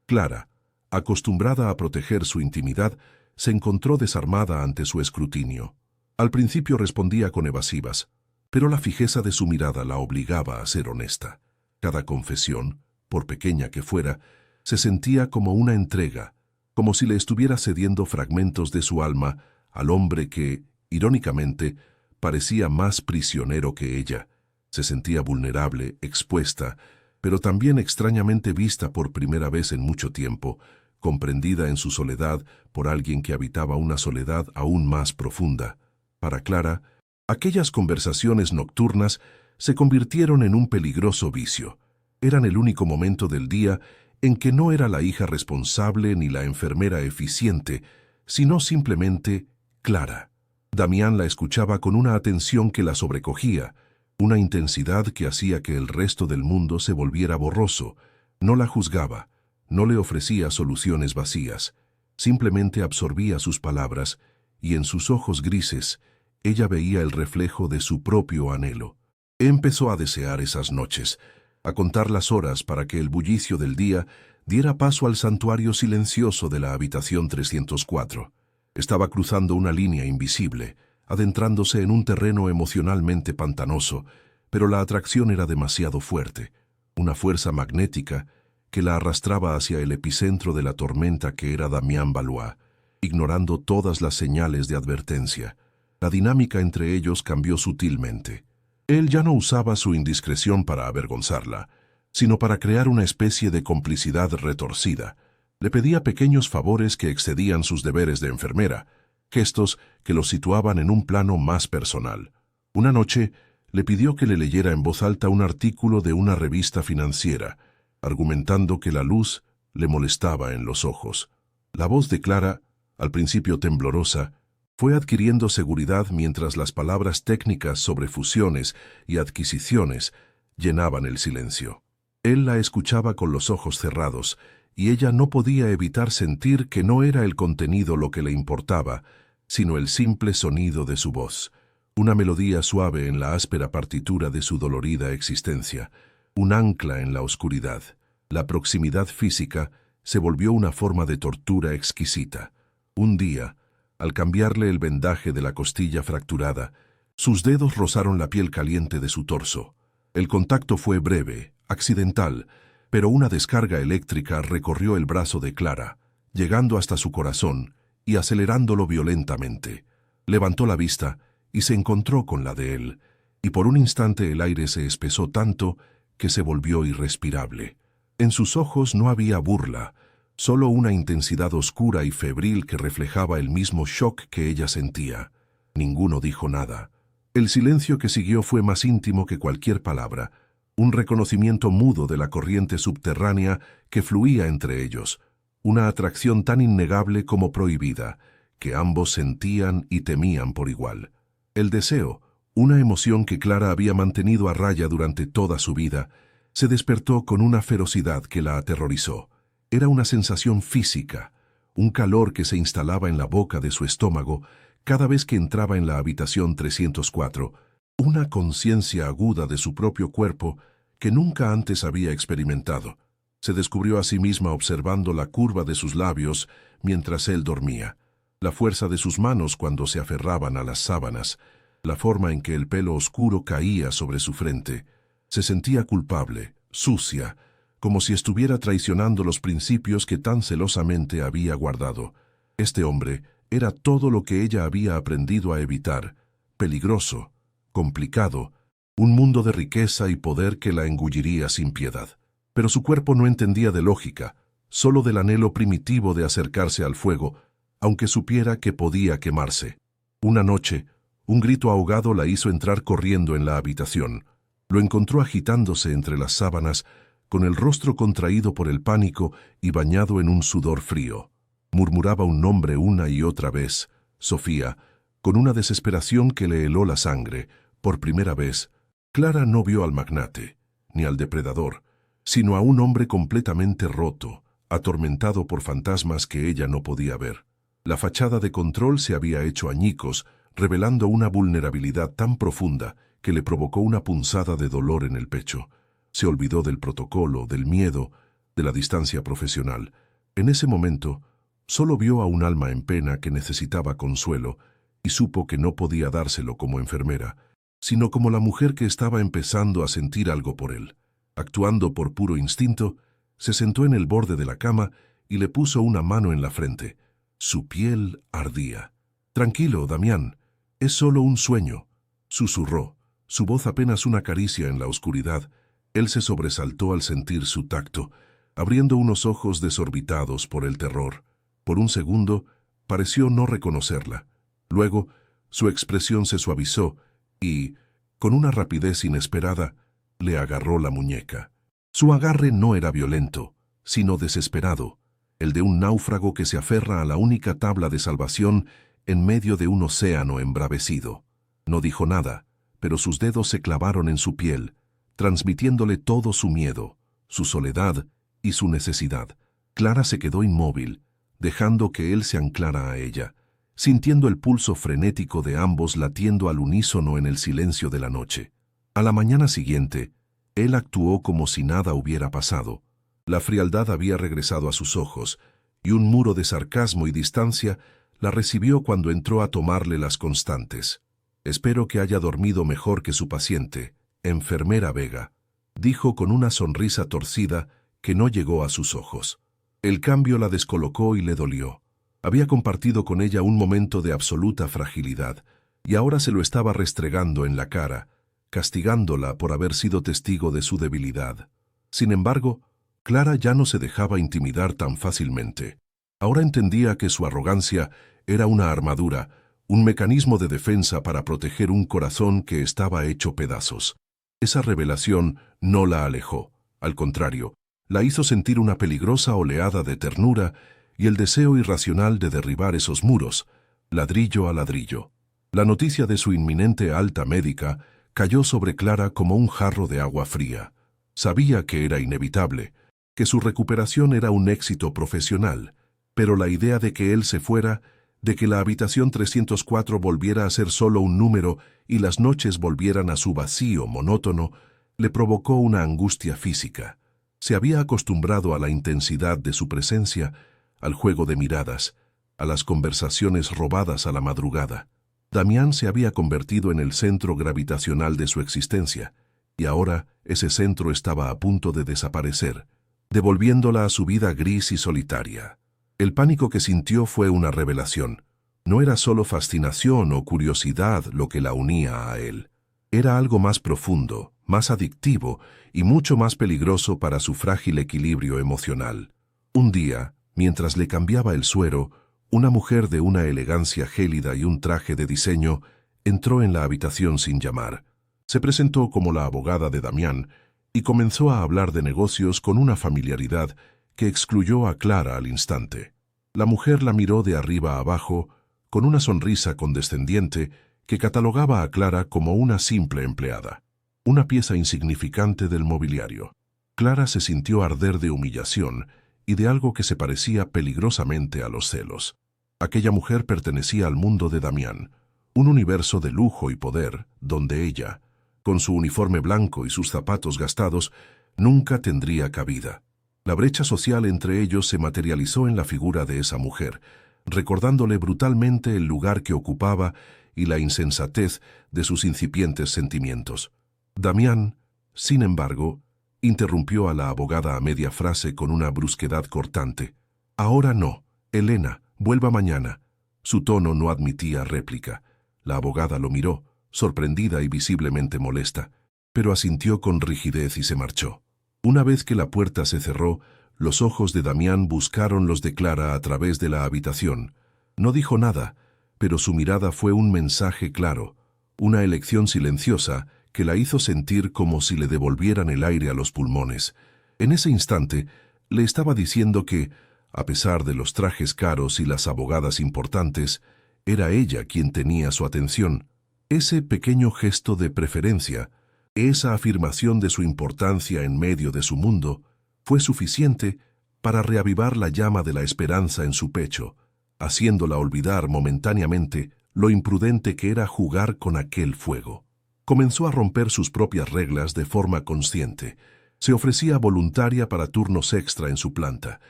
Clara, acostumbrada a proteger su intimidad, se encontró desarmada ante su escrutinio. Al principio respondía con evasivas, pero la fijeza de su mirada la obligaba a ser honesta. Cada confesión, por pequeña que fuera, se sentía como una entrega, como si le estuviera cediendo fragmentos de su alma al hombre que, irónicamente, parecía más prisionero que ella. Se sentía vulnerable, expuesta, pero también extrañamente vista por primera vez en mucho tiempo, comprendida en su soledad por alguien que habitaba una soledad aún más profunda. Para Clara, aquellas conversaciones nocturnas se convirtieron en un peligroso vicio. Eran el único momento del día en que no era la hija responsable ni la enfermera eficiente, sino simplemente Clara. Damián la escuchaba con una atención que la sobrecogía, una intensidad que hacía que el resto del mundo se volviera borroso. No la juzgaba, no le ofrecía soluciones vacías, simplemente absorbía sus palabras, y en sus ojos grises ella veía el reflejo de su propio anhelo. Empezó a desear esas noches, a contar las horas para que el bullicio del día diera paso al santuario silencioso de la habitación 304. Estaba cruzando una línea invisible, adentrándose en un terreno emocionalmente pantanoso, pero la atracción era demasiado fuerte, una fuerza magnética que la arrastraba hacia el epicentro de la tormenta que era Damián Valois, ignorando todas las señales de advertencia. La dinámica entre ellos cambió sutilmente. Él ya no usaba su indiscreción para avergonzarla, sino para crear una especie de complicidad retorcida. Le pedía pequeños favores que excedían sus deberes de enfermera, gestos que los situaban en un plano más personal. Una noche le pidió que le leyera en voz alta un artículo de una revista financiera, argumentando que la luz le molestaba en los ojos. La voz de Clara, al principio temblorosa, fue adquiriendo seguridad mientras las palabras técnicas sobre fusiones y adquisiciones llenaban el silencio. Él la escuchaba con los ojos cerrados, y ella no podía evitar sentir que no era el contenido lo que le importaba, sino el simple sonido de su voz, una melodía suave en la áspera partitura de su dolorida existencia, un ancla en la oscuridad. La proximidad física se volvió una forma de tortura exquisita. Un día, al cambiarle el vendaje de la costilla fracturada, sus dedos rozaron la piel caliente de su torso. El contacto fue breve, accidental, pero una descarga eléctrica recorrió el brazo de Clara, llegando hasta su corazón y acelerándolo violentamente. Levantó la vista y se encontró con la de él, y por un instante el aire se espesó tanto que se volvió irrespirable. En sus ojos no había burla, solo una intensidad oscura y febril que reflejaba el mismo shock que ella sentía. Ninguno dijo nada. El silencio que siguió fue más íntimo que cualquier palabra, un reconocimiento mudo de la corriente subterránea que fluía entre ellos, una atracción tan innegable como prohibida, que ambos sentían y temían por igual. El deseo, una emoción que Clara había mantenido a raya durante toda su vida, se despertó con una ferocidad que la aterrorizó. Era una sensación física, un calor que se instalaba en la boca de su estómago cada vez que entraba en la habitación 304, una conciencia aguda de su propio cuerpo que nunca antes había experimentado. Se descubrió a sí misma observando la curva de sus labios mientras él dormía, la fuerza de sus manos cuando se aferraban a las sábanas, la forma en que el pelo oscuro caía sobre su frente. Se sentía culpable, sucia, como si estuviera traicionando los principios que tan celosamente había guardado. Este hombre era todo lo que ella había aprendido a evitar, peligroso, complicado, un mundo de riqueza y poder que la engulliría sin piedad. Pero su cuerpo no entendía de lógica, solo del anhelo primitivo de acercarse al fuego, aunque supiera que podía quemarse. Una noche, un grito ahogado la hizo entrar corriendo en la habitación. Lo encontró agitándose entre las sábanas, con el rostro contraído por el pánico y bañado en un sudor frío. Murmuraba un nombre una y otra vez, Sofía, con una desesperación que le heló la sangre. Por primera vez, Clara no vio al magnate, ni al depredador, sino a un hombre completamente roto, atormentado por fantasmas que ella no podía ver. La fachada de control se había hecho añicos, revelando una vulnerabilidad tan profunda que le provocó una punzada de dolor en el pecho. Se olvidó del protocolo, del miedo, de la distancia profesional. En ese momento, solo vio a un alma en pena que necesitaba consuelo y supo que no podía dárselo como enfermera, sino como la mujer que estaba empezando a sentir algo por él. Actuando por puro instinto, se sentó en el borde de la cama y le puso una mano en la frente. Su piel ardía. «Tranquilo, Damián, es solo un sueño», susurró, su voz apenas una caricia en la oscuridad. Él se sobresaltó al sentir su tacto, abriendo unos ojos desorbitados por el terror. Por un segundo, pareció no reconocerla. Luego, su expresión se suavizó y, con una rapidez inesperada, le agarró la muñeca. Su agarre no era violento, sino desesperado, el de un náufrago que se aferra a la única tabla de salvación en medio de un océano embravecido. No dijo nada, pero sus dedos se clavaron en su piel, transmitiéndole todo su miedo, su soledad y su necesidad. Clara se quedó inmóvil, dejando que él se anclara a ella, sintiendo el pulso frenético de ambos latiendo al unísono en el silencio de la noche. A la mañana siguiente, él actuó como si nada hubiera pasado. La frialdad había regresado a sus ojos, y un muro de sarcasmo y distancia la recibió cuando entró a tomarle las constantes. «Espero que haya dormido mejor que su paciente, enfermera Vega», dijo con una sonrisa torcida que no llegó a sus ojos. El cambio la descolocó y le dolió. Había compartido con ella un momento de absoluta fragilidad, y ahora se lo estaba restregando en la cara, castigándola por haber sido testigo de su debilidad. Sin embargo, Clara ya no se dejaba intimidar tan fácilmente. Ahora entendía que su arrogancia era una armadura, un mecanismo de defensa para proteger un corazón que estaba hecho pedazos. Esa revelación no la alejó, al contrario, La hizo sentir una peligrosa oleada de ternura y el deseo irracional de derribar esos muros, ladrillo a ladrillo. La noticia de su inminente alta médica cayó sobre Clara como un jarro de agua fría. Sabía que era inevitable, que su recuperación era un éxito profesional, pero la idea de que él se fuera, de que la habitación 304 volviera a ser solo un número y las noches volvieran a su vacío monótono, le provocó una angustia física. Se había acostumbrado a la intensidad de su presencia, al juego de miradas, a las conversaciones robadas a la madrugada. Damián se había convertido en el centro gravitacional de su existencia, y ahora ese centro estaba a punto de desaparecer, devolviéndola a su vida gris y solitaria. El pánico que sintió fue una revelación. No era solo fascinación o curiosidad lo que la unía a él. Era algo más profundo, más adictivo y mucho más peligroso para su frágil equilibrio emocional. Un día, mientras le cambiaba el suero, una mujer de una elegancia gélida y un traje de diseño entró en la habitación sin llamar. Se presentó como la abogada de Damián y comenzó a hablar de negocios con una familiaridad que excluyó a Clara al instante. La mujer la miró de arriba a abajo con una sonrisa condescendiente que catalogaba a Clara como una simple empleada, una pieza insignificante del mobiliario. Clara se sintió arder de humillación y de algo que se parecía peligrosamente a los celos. Aquella mujer pertenecía al mundo de Damián, un universo de lujo y poder, donde ella, con su uniforme blanco y sus zapatos gastados, nunca tendría cabida. La brecha social entre ellos se materializó en la figura de esa mujer, recordándole brutalmente el lugar que ocupaba y la insensatez de sus incipientes sentimientos. Damián, sin embargo, interrumpió a la abogada a media frase con una brusquedad cortante. «Ahora no, Elena, vuelva mañana». Su tono no admitía réplica. La abogada lo miró, sorprendida y visiblemente molesta, pero asintió con rigidez y se marchó. Una vez que la puerta se cerró, los ojos de Damián buscaron los de Clara a través de la habitación. No dijo nada, pero su mirada fue un mensaje claro, una elección silenciosa que la hizo sentir como si le devolvieran el aire a los pulmones. En ese instante, le estaba diciendo que, a pesar de los trajes caros y las abogadas importantes, era ella quien tenía su atención. Ese pequeño gesto de preferencia, esa afirmación de su importancia en medio de su mundo, fue suficiente para reavivar la llama de la esperanza en su pecho, haciéndola olvidar momentáneamente lo imprudente que era jugar con aquel fuego. Comenzó a romper sus propias reglas de forma consciente. Se ofrecía voluntaria para turnos extra en su planta.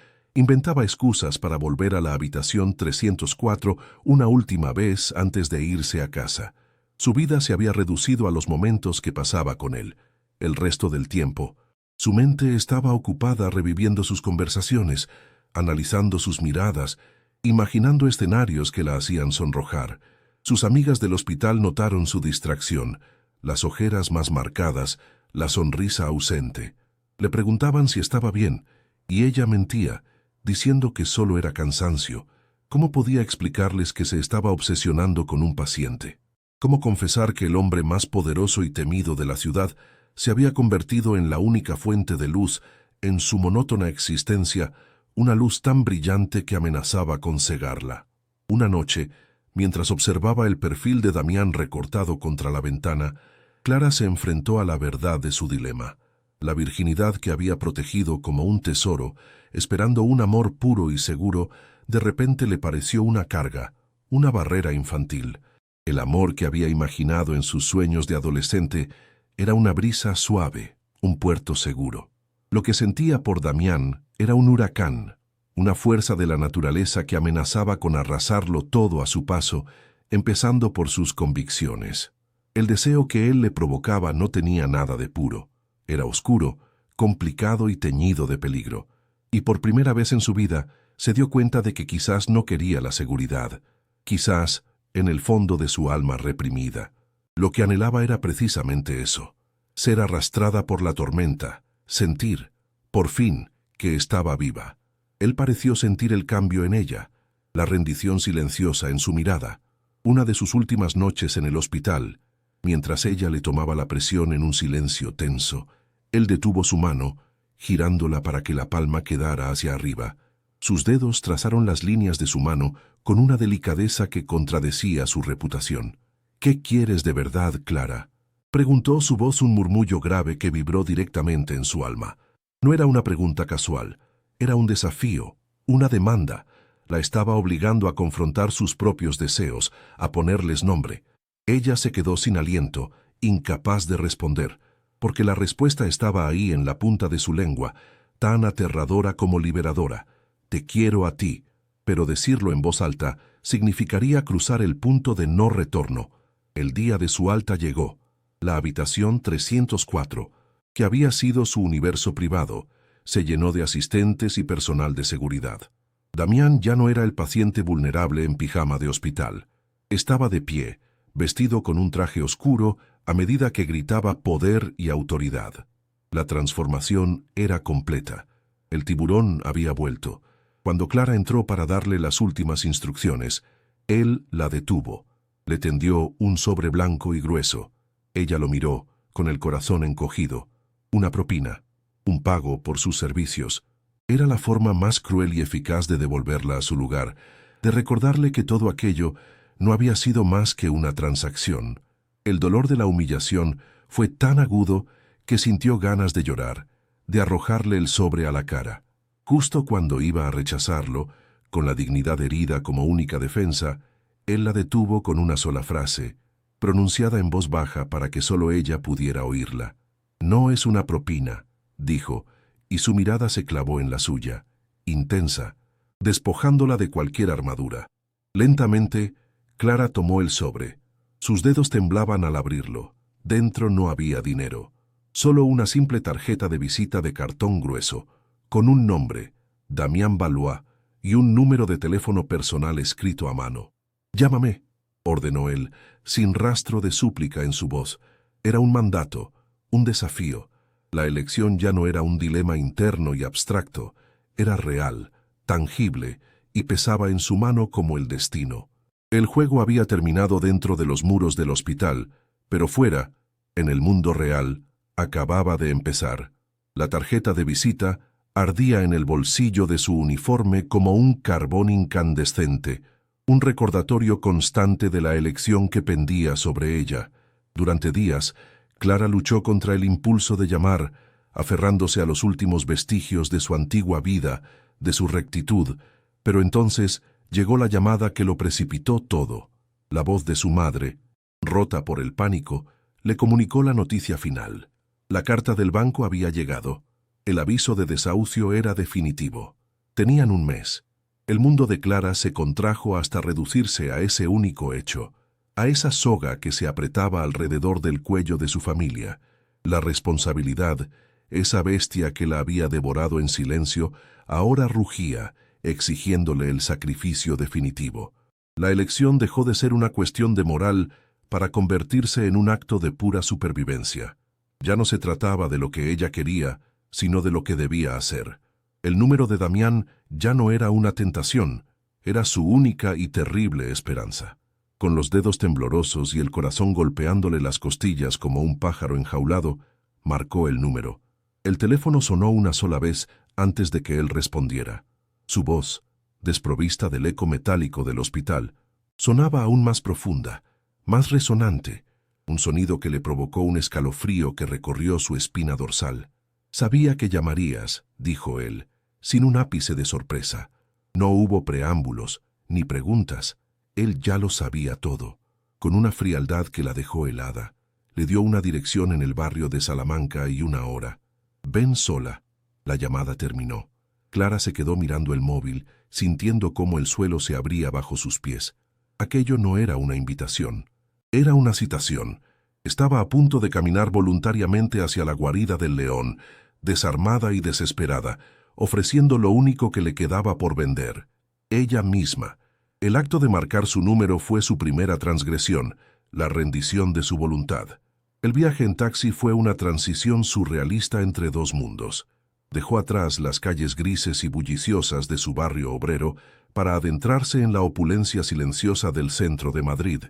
Inventaba excusas para volver a la habitación 304 una última vez antes de irse a casa. Su vida se había reducido a los momentos que pasaba con él. El resto del tiempo, su mente estaba ocupada reviviendo sus conversaciones, analizando sus miradas, imaginando escenarios que la hacían sonrojar. Sus amigas del hospital notaron su distracción, las ojeras más marcadas, la sonrisa ausente. Le preguntaban si estaba bien, y ella mentía, diciendo que solo era cansancio. ¿Cómo podía explicarles que se estaba obsesionando con un paciente? ¿Cómo confesar que el hombre más poderoso y temido de la ciudad se había convertido en la única fuente de luz en su monótona existencia, una luz tan brillante que amenazaba con cegarla? Una noche, mientras observaba el perfil de Damián recortado contra la ventana, Clara se enfrentó a la verdad de su dilema. La virginidad que había protegido como un tesoro, esperando un amor puro y seguro, de repente le pareció una carga, una barrera infantil. El amor que había imaginado en sus sueños de adolescente era una brisa suave, un puerto seguro. Lo que sentía por Damián era un huracán, una fuerza de la naturaleza que amenazaba con arrasarlo todo a su paso, empezando por sus convicciones. El deseo que él le provocaba no tenía nada de puro. Era oscuro, complicado y teñido de peligro. Y por primera vez en su vida se dio cuenta de que quizás no quería la seguridad. Quizás, en el fondo de su alma reprimida, lo que anhelaba era precisamente eso: ser arrastrada por la tormenta, sentir, por fin, que estaba viva. Él pareció sentir el cambio en ella, la rendición silenciosa en su mirada. Una de sus últimas noches en el hospital, mientras ella le tomaba la presión en un silencio tenso, él detuvo su mano, girándola para que la palma quedara hacia arriba. Sus dedos trazaron las líneas de su mano con una delicadeza que contradecía su reputación. «¿Qué quieres de verdad, Clara?», preguntó su voz, un murmullo grave que vibró directamente en su alma. No era una pregunta casual, era un desafío, una demanda. La estaba obligando a confrontar sus propios deseos, a ponerles nombre. Ella se quedó sin aliento, incapaz de responder, porque la respuesta estaba ahí en la punta de su lengua, tan aterradora como liberadora. «Te quiero a ti», pero decirlo en voz alta significaría cruzar el punto de no retorno. El día de su alta llegó. La habitación 304, que había sido su universo privado, se llenó de asistentes y personal de seguridad. Damián ya no era el paciente vulnerable en pijama de hospital. Estaba de pie, vestido con un traje oscuro, a medida que gritaba poder y autoridad. La transformación era completa. El tiburón había vuelto. Cuando Clara entró para darle las últimas instrucciones, él la detuvo. Le tendió un sobre blanco y grueso. Ella lo miró, con el corazón encogido. Una propina, un pago por sus servicios. Era la forma más cruel y eficaz de devolverla a su lugar, de recordarle que todo aquello no había sido más que una transacción. El dolor de la humillación fue tan agudo que sintió ganas de llorar, de arrojarle el sobre a la cara. Justo cuando iba a rechazarlo, con la dignidad herida como única defensa, él la detuvo con una sola frase, pronunciada en voz baja para que solo ella pudiera oírla. «No es una propina», dijo, y su mirada se clavó en la suya, intensa, despojándola de cualquier armadura. Lentamente, Clara tomó el sobre. Sus dedos temblaban al abrirlo. Dentro no había dinero, solo una simple tarjeta de visita de cartón grueso, con un nombre, Damián Valois, y un número de teléfono personal escrito a mano. «Llámame», ordenó él, sin rastro de súplica en su voz. Era un mandato, un desafío. La elección ya no era un dilema interno y abstracto, era real, tangible, y pesaba en su mano como el destino. El juego había terminado dentro de los muros del hospital, pero fuera, en el mundo real, acababa de empezar. La tarjeta de visita ardía en el bolsillo de su uniforme como un carbón incandescente, un recordatorio constante de la elección que pendía sobre ella. Durante días, Clara luchó contra el impulso de llamar, aferrándose a los últimos vestigios de su antigua vida, de su rectitud, pero entonces llegó la llamada que lo precipitó todo. La voz de su madre, rota por el pánico, le comunicó la noticia final. La carta del banco había llegado. El aviso de desahucio era definitivo. Tenían un mes. El mundo de Clara se contrajo hasta reducirse a ese único hecho, a esa soga que se apretaba alrededor del cuello de su familia. La responsabilidad, esa bestia que la había devorado en silencio, ahora rugía, exigiéndole el sacrificio definitivo. La elección dejó de ser una cuestión de moral para convertirse en un acto de pura supervivencia. Ya no se trataba de lo que ella quería, sino de lo que debía hacer. El número de Damián ya no era una tentación, era su única y terrible esperanza. Con los dedos temblorosos y el corazón golpeándole las costillas como un pájaro enjaulado, marcó el número. El teléfono sonó una sola vez antes de que él respondiera. Su voz, desprovista del eco metálico del hospital, sonaba aún más profunda, más resonante, un sonido que le provocó un escalofrío que recorrió su espina dorsal. «Sabía que llamarías», dijo él, sin un ápice de sorpresa. No hubo preámbulos, ni preguntas. Él ya lo sabía todo. Con una frialdad que la dejó helada, le dio una dirección en el barrio de Salamanca y una hora. «Ven sola». La llamada terminó. Clara se quedó mirando el móvil, sintiendo cómo el suelo se abría bajo sus pies. Aquello no era una invitación, era una citación. Estaba a punto de caminar voluntariamente hacia la guarida del león, desarmada y desesperada, ofreciendo lo único que le quedaba por vender, ella misma. El acto de marcar su número fue su primera transgresión, la rendición de su voluntad. El viaje en taxi fue una transición surrealista entre dos mundos. Dejó atrás las calles grises y bulliciosas de su barrio obrero para adentrarse en la opulencia silenciosa del centro de Madrid,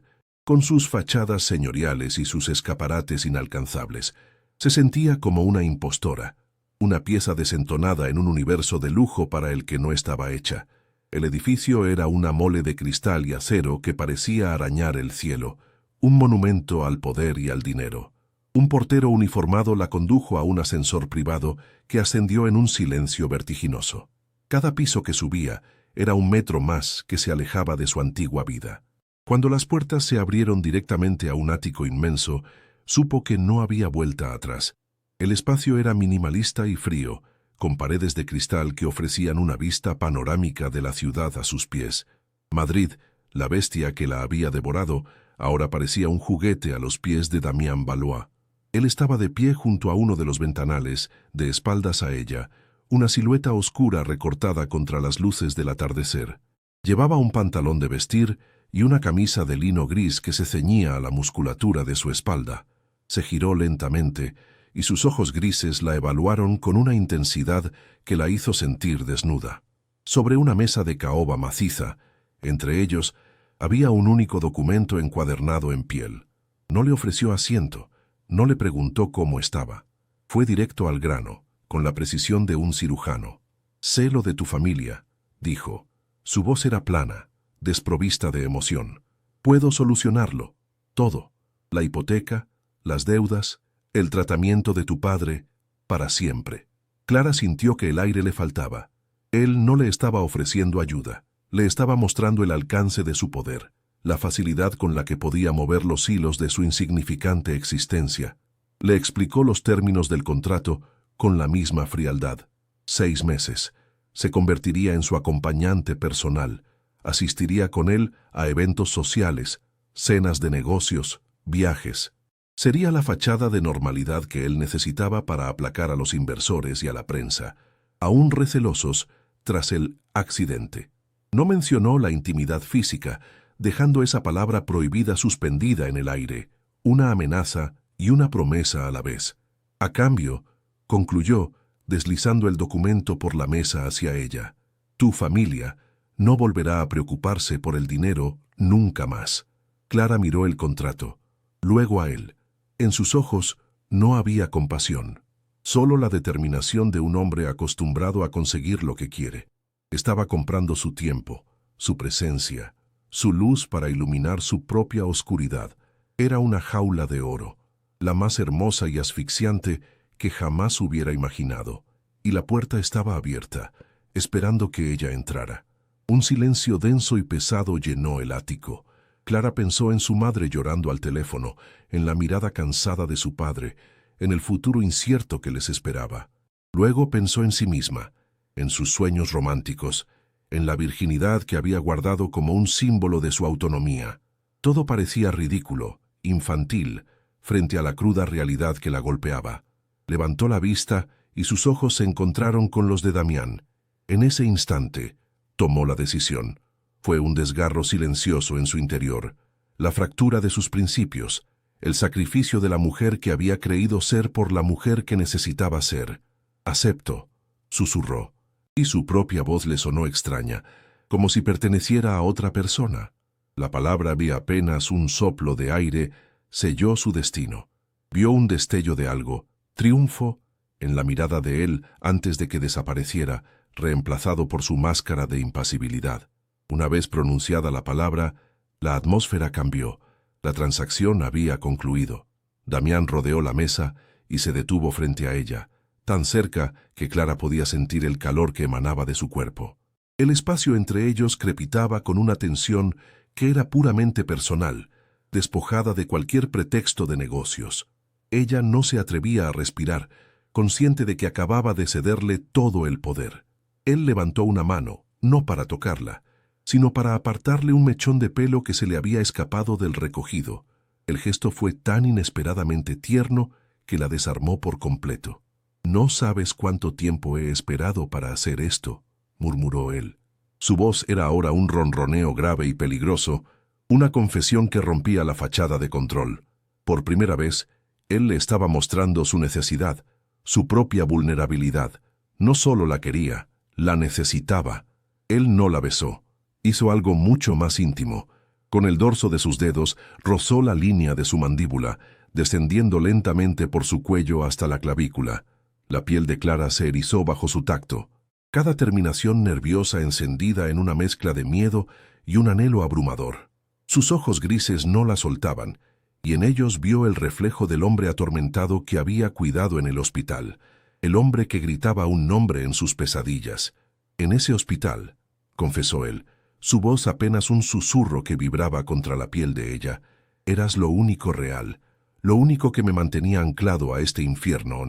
con sus fachadas señoriales y sus escaparates inalcanzables. Se sentía como una impostora, una pieza desentonada en un universo de lujo para el que no estaba hecha. El edificio era una mole de cristal y acero que parecía arañar el cielo, un monumento al poder y al dinero. Un portero uniformado la condujo a un ascensor privado que ascendió en un silencio vertiginoso. Cada piso que subía era un metro más que se alejaba de su antigua vida. Cuando las puertas se abrieron directamente a un ático inmenso, supo que no había vuelta atrás. El espacio era minimalista y frío, con paredes de cristal que ofrecían una vista panorámica de la ciudad a sus pies. Madrid, la bestia que la había devorado, ahora parecía un juguete a los pies de Damián Valois. Él estaba de pie junto a uno de los ventanales, de espaldas a ella, una silueta oscura recortada contra las luces del atardecer. Llevaba un pantalón de vestir y una camisa de lino gris que se ceñía a la musculatura de su espalda. Se giró lentamente, y sus ojos grises la evaluaron con una intensidad que la hizo sentir desnuda. Sobre una mesa de caoba maciza, entre ellos, había un único documento encuadernado en piel. No le ofreció asiento, no le preguntó cómo estaba. Fue directo al grano, con la precisión de un cirujano. «Sé lo de tu familia», dijo. Su voz era plana, desprovista de emoción. «Puedo solucionarlo. Todo. La hipoteca, las deudas, el tratamiento de tu padre, para siempre». Clara sintió que el aire le faltaba. Él no le estaba ofreciendo ayuda. Le estaba mostrando el alcance de su poder, la facilidad con la que podía mover los hilos de su insignificante existencia. Le explicó los términos del contrato con la misma frialdad. 6 meses. Se convertiría en su acompañante personal. Asistiría con él a eventos sociales, cenas de negocios, viajes. Sería la fachada de normalidad que él necesitaba para aplacar a los inversores y a la prensa, aún recelosos tras el accidente. No mencionó la intimidad física, dejando esa palabra prohibida suspendida en el aire, una amenaza y una promesa a la vez. A cambio, concluyó, deslizando el documento por la mesa hacia ella, tu familia no volverá a preocuparse por el dinero nunca más. Clara miró el contrato, luego a él. En sus ojos no había compasión, solo la determinación de un hombre acostumbrado a conseguir lo que quiere. Estaba comprando su tiempo, su presencia, su luz para iluminar su propia oscuridad. Era una jaula de oro, la más hermosa y asfixiante que jamás hubiera imaginado, y la puerta estaba abierta, esperando que ella entrara. Un silencio denso y pesado llenó el ático. Clara pensó en su madre llorando al teléfono, en la mirada cansada de su padre, en el futuro incierto que les esperaba. Luego pensó en sí misma, en sus sueños románticos, en la virginidad que había guardado como un símbolo de su autonomía. Todo parecía ridículo, infantil, frente a la cruda realidad que la golpeaba. Levantó la vista y sus ojos se encontraron con los de Damián. En ese instante, tomó la decisión. Fue un desgarro silencioso en su interior, la fractura de sus principios, el sacrificio de la mujer que había creído ser por la mujer que necesitaba ser. «Acepto», susurró, y su propia voz le sonó extraña, como si perteneciera a otra persona. La palabra había apenas un soplo de aire, selló su destino. Vio un destello de algo, triunfo, en la mirada de él antes de que desapareciera, reemplazado por su máscara de impasibilidad. Una vez pronunciada la palabra, la atmósfera cambió. La transacción había concluido. Damián rodeó la mesa y se detuvo frente a ella, tan cerca que Clara podía sentir el calor que emanaba de su cuerpo. El espacio entre ellos crepitaba con una tensión que era puramente personal, despojada de cualquier pretexto de negocios. Ella no se atrevía a respirar, consciente de que acababa de cederle todo el poder. Él levantó una mano, no para tocarla, sino para apartarle un mechón de pelo que se le había escapado del recogido. El gesto fue tan inesperadamente tierno que la desarmó por completo. «No sabes cuánto tiempo he esperado para hacer esto», murmuró él. Su voz era ahora un ronroneo grave y peligroso, una confesión que rompía la fachada de control. Por primera vez, él le estaba mostrando su necesidad, su propia vulnerabilidad. No solo la quería, la necesitaba. Él no la besó. Hizo algo mucho más íntimo. Con el dorso de sus dedos rozó la línea de su mandíbula, descendiendo lentamente por su cuello hasta la clavícula. La piel de Clara se erizó bajo su tacto, cada terminación nerviosa encendida en una mezcla de miedo y un anhelo abrumador. Sus ojos grises no la soltaban, y en ellos vio el reflejo del hombre atormentado que había cuidado en el hospital, el hombre que gritaba un nombre en sus pesadillas. En ese hospital, confesó él, su voz apenas un susurro que vibraba contra la piel de ella, eras lo único real, lo único que me mantenía anclado a este infierno.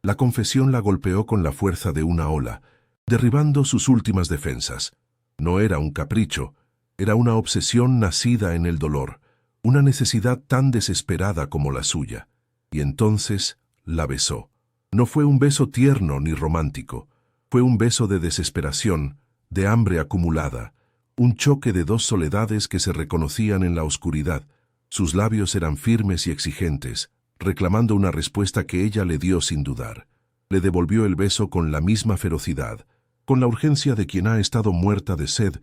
La confesión la golpeó con la fuerza de una ola, derribando sus últimas defensas. No era un capricho, era una obsesión nacida en el dolor, una necesidad tan desesperada como la suya. Y entonces la besó. No fue un beso tierno ni romántico, fue un beso de desesperación, de hambre acumulada, un choque de dos soledades que se reconocían en la oscuridad. Sus labios eran firmes y exigentes, reclamando una respuesta que ella le dio sin dudar. Le devolvió el beso con la misma ferocidad, con la urgencia de quien ha estado muerta de sed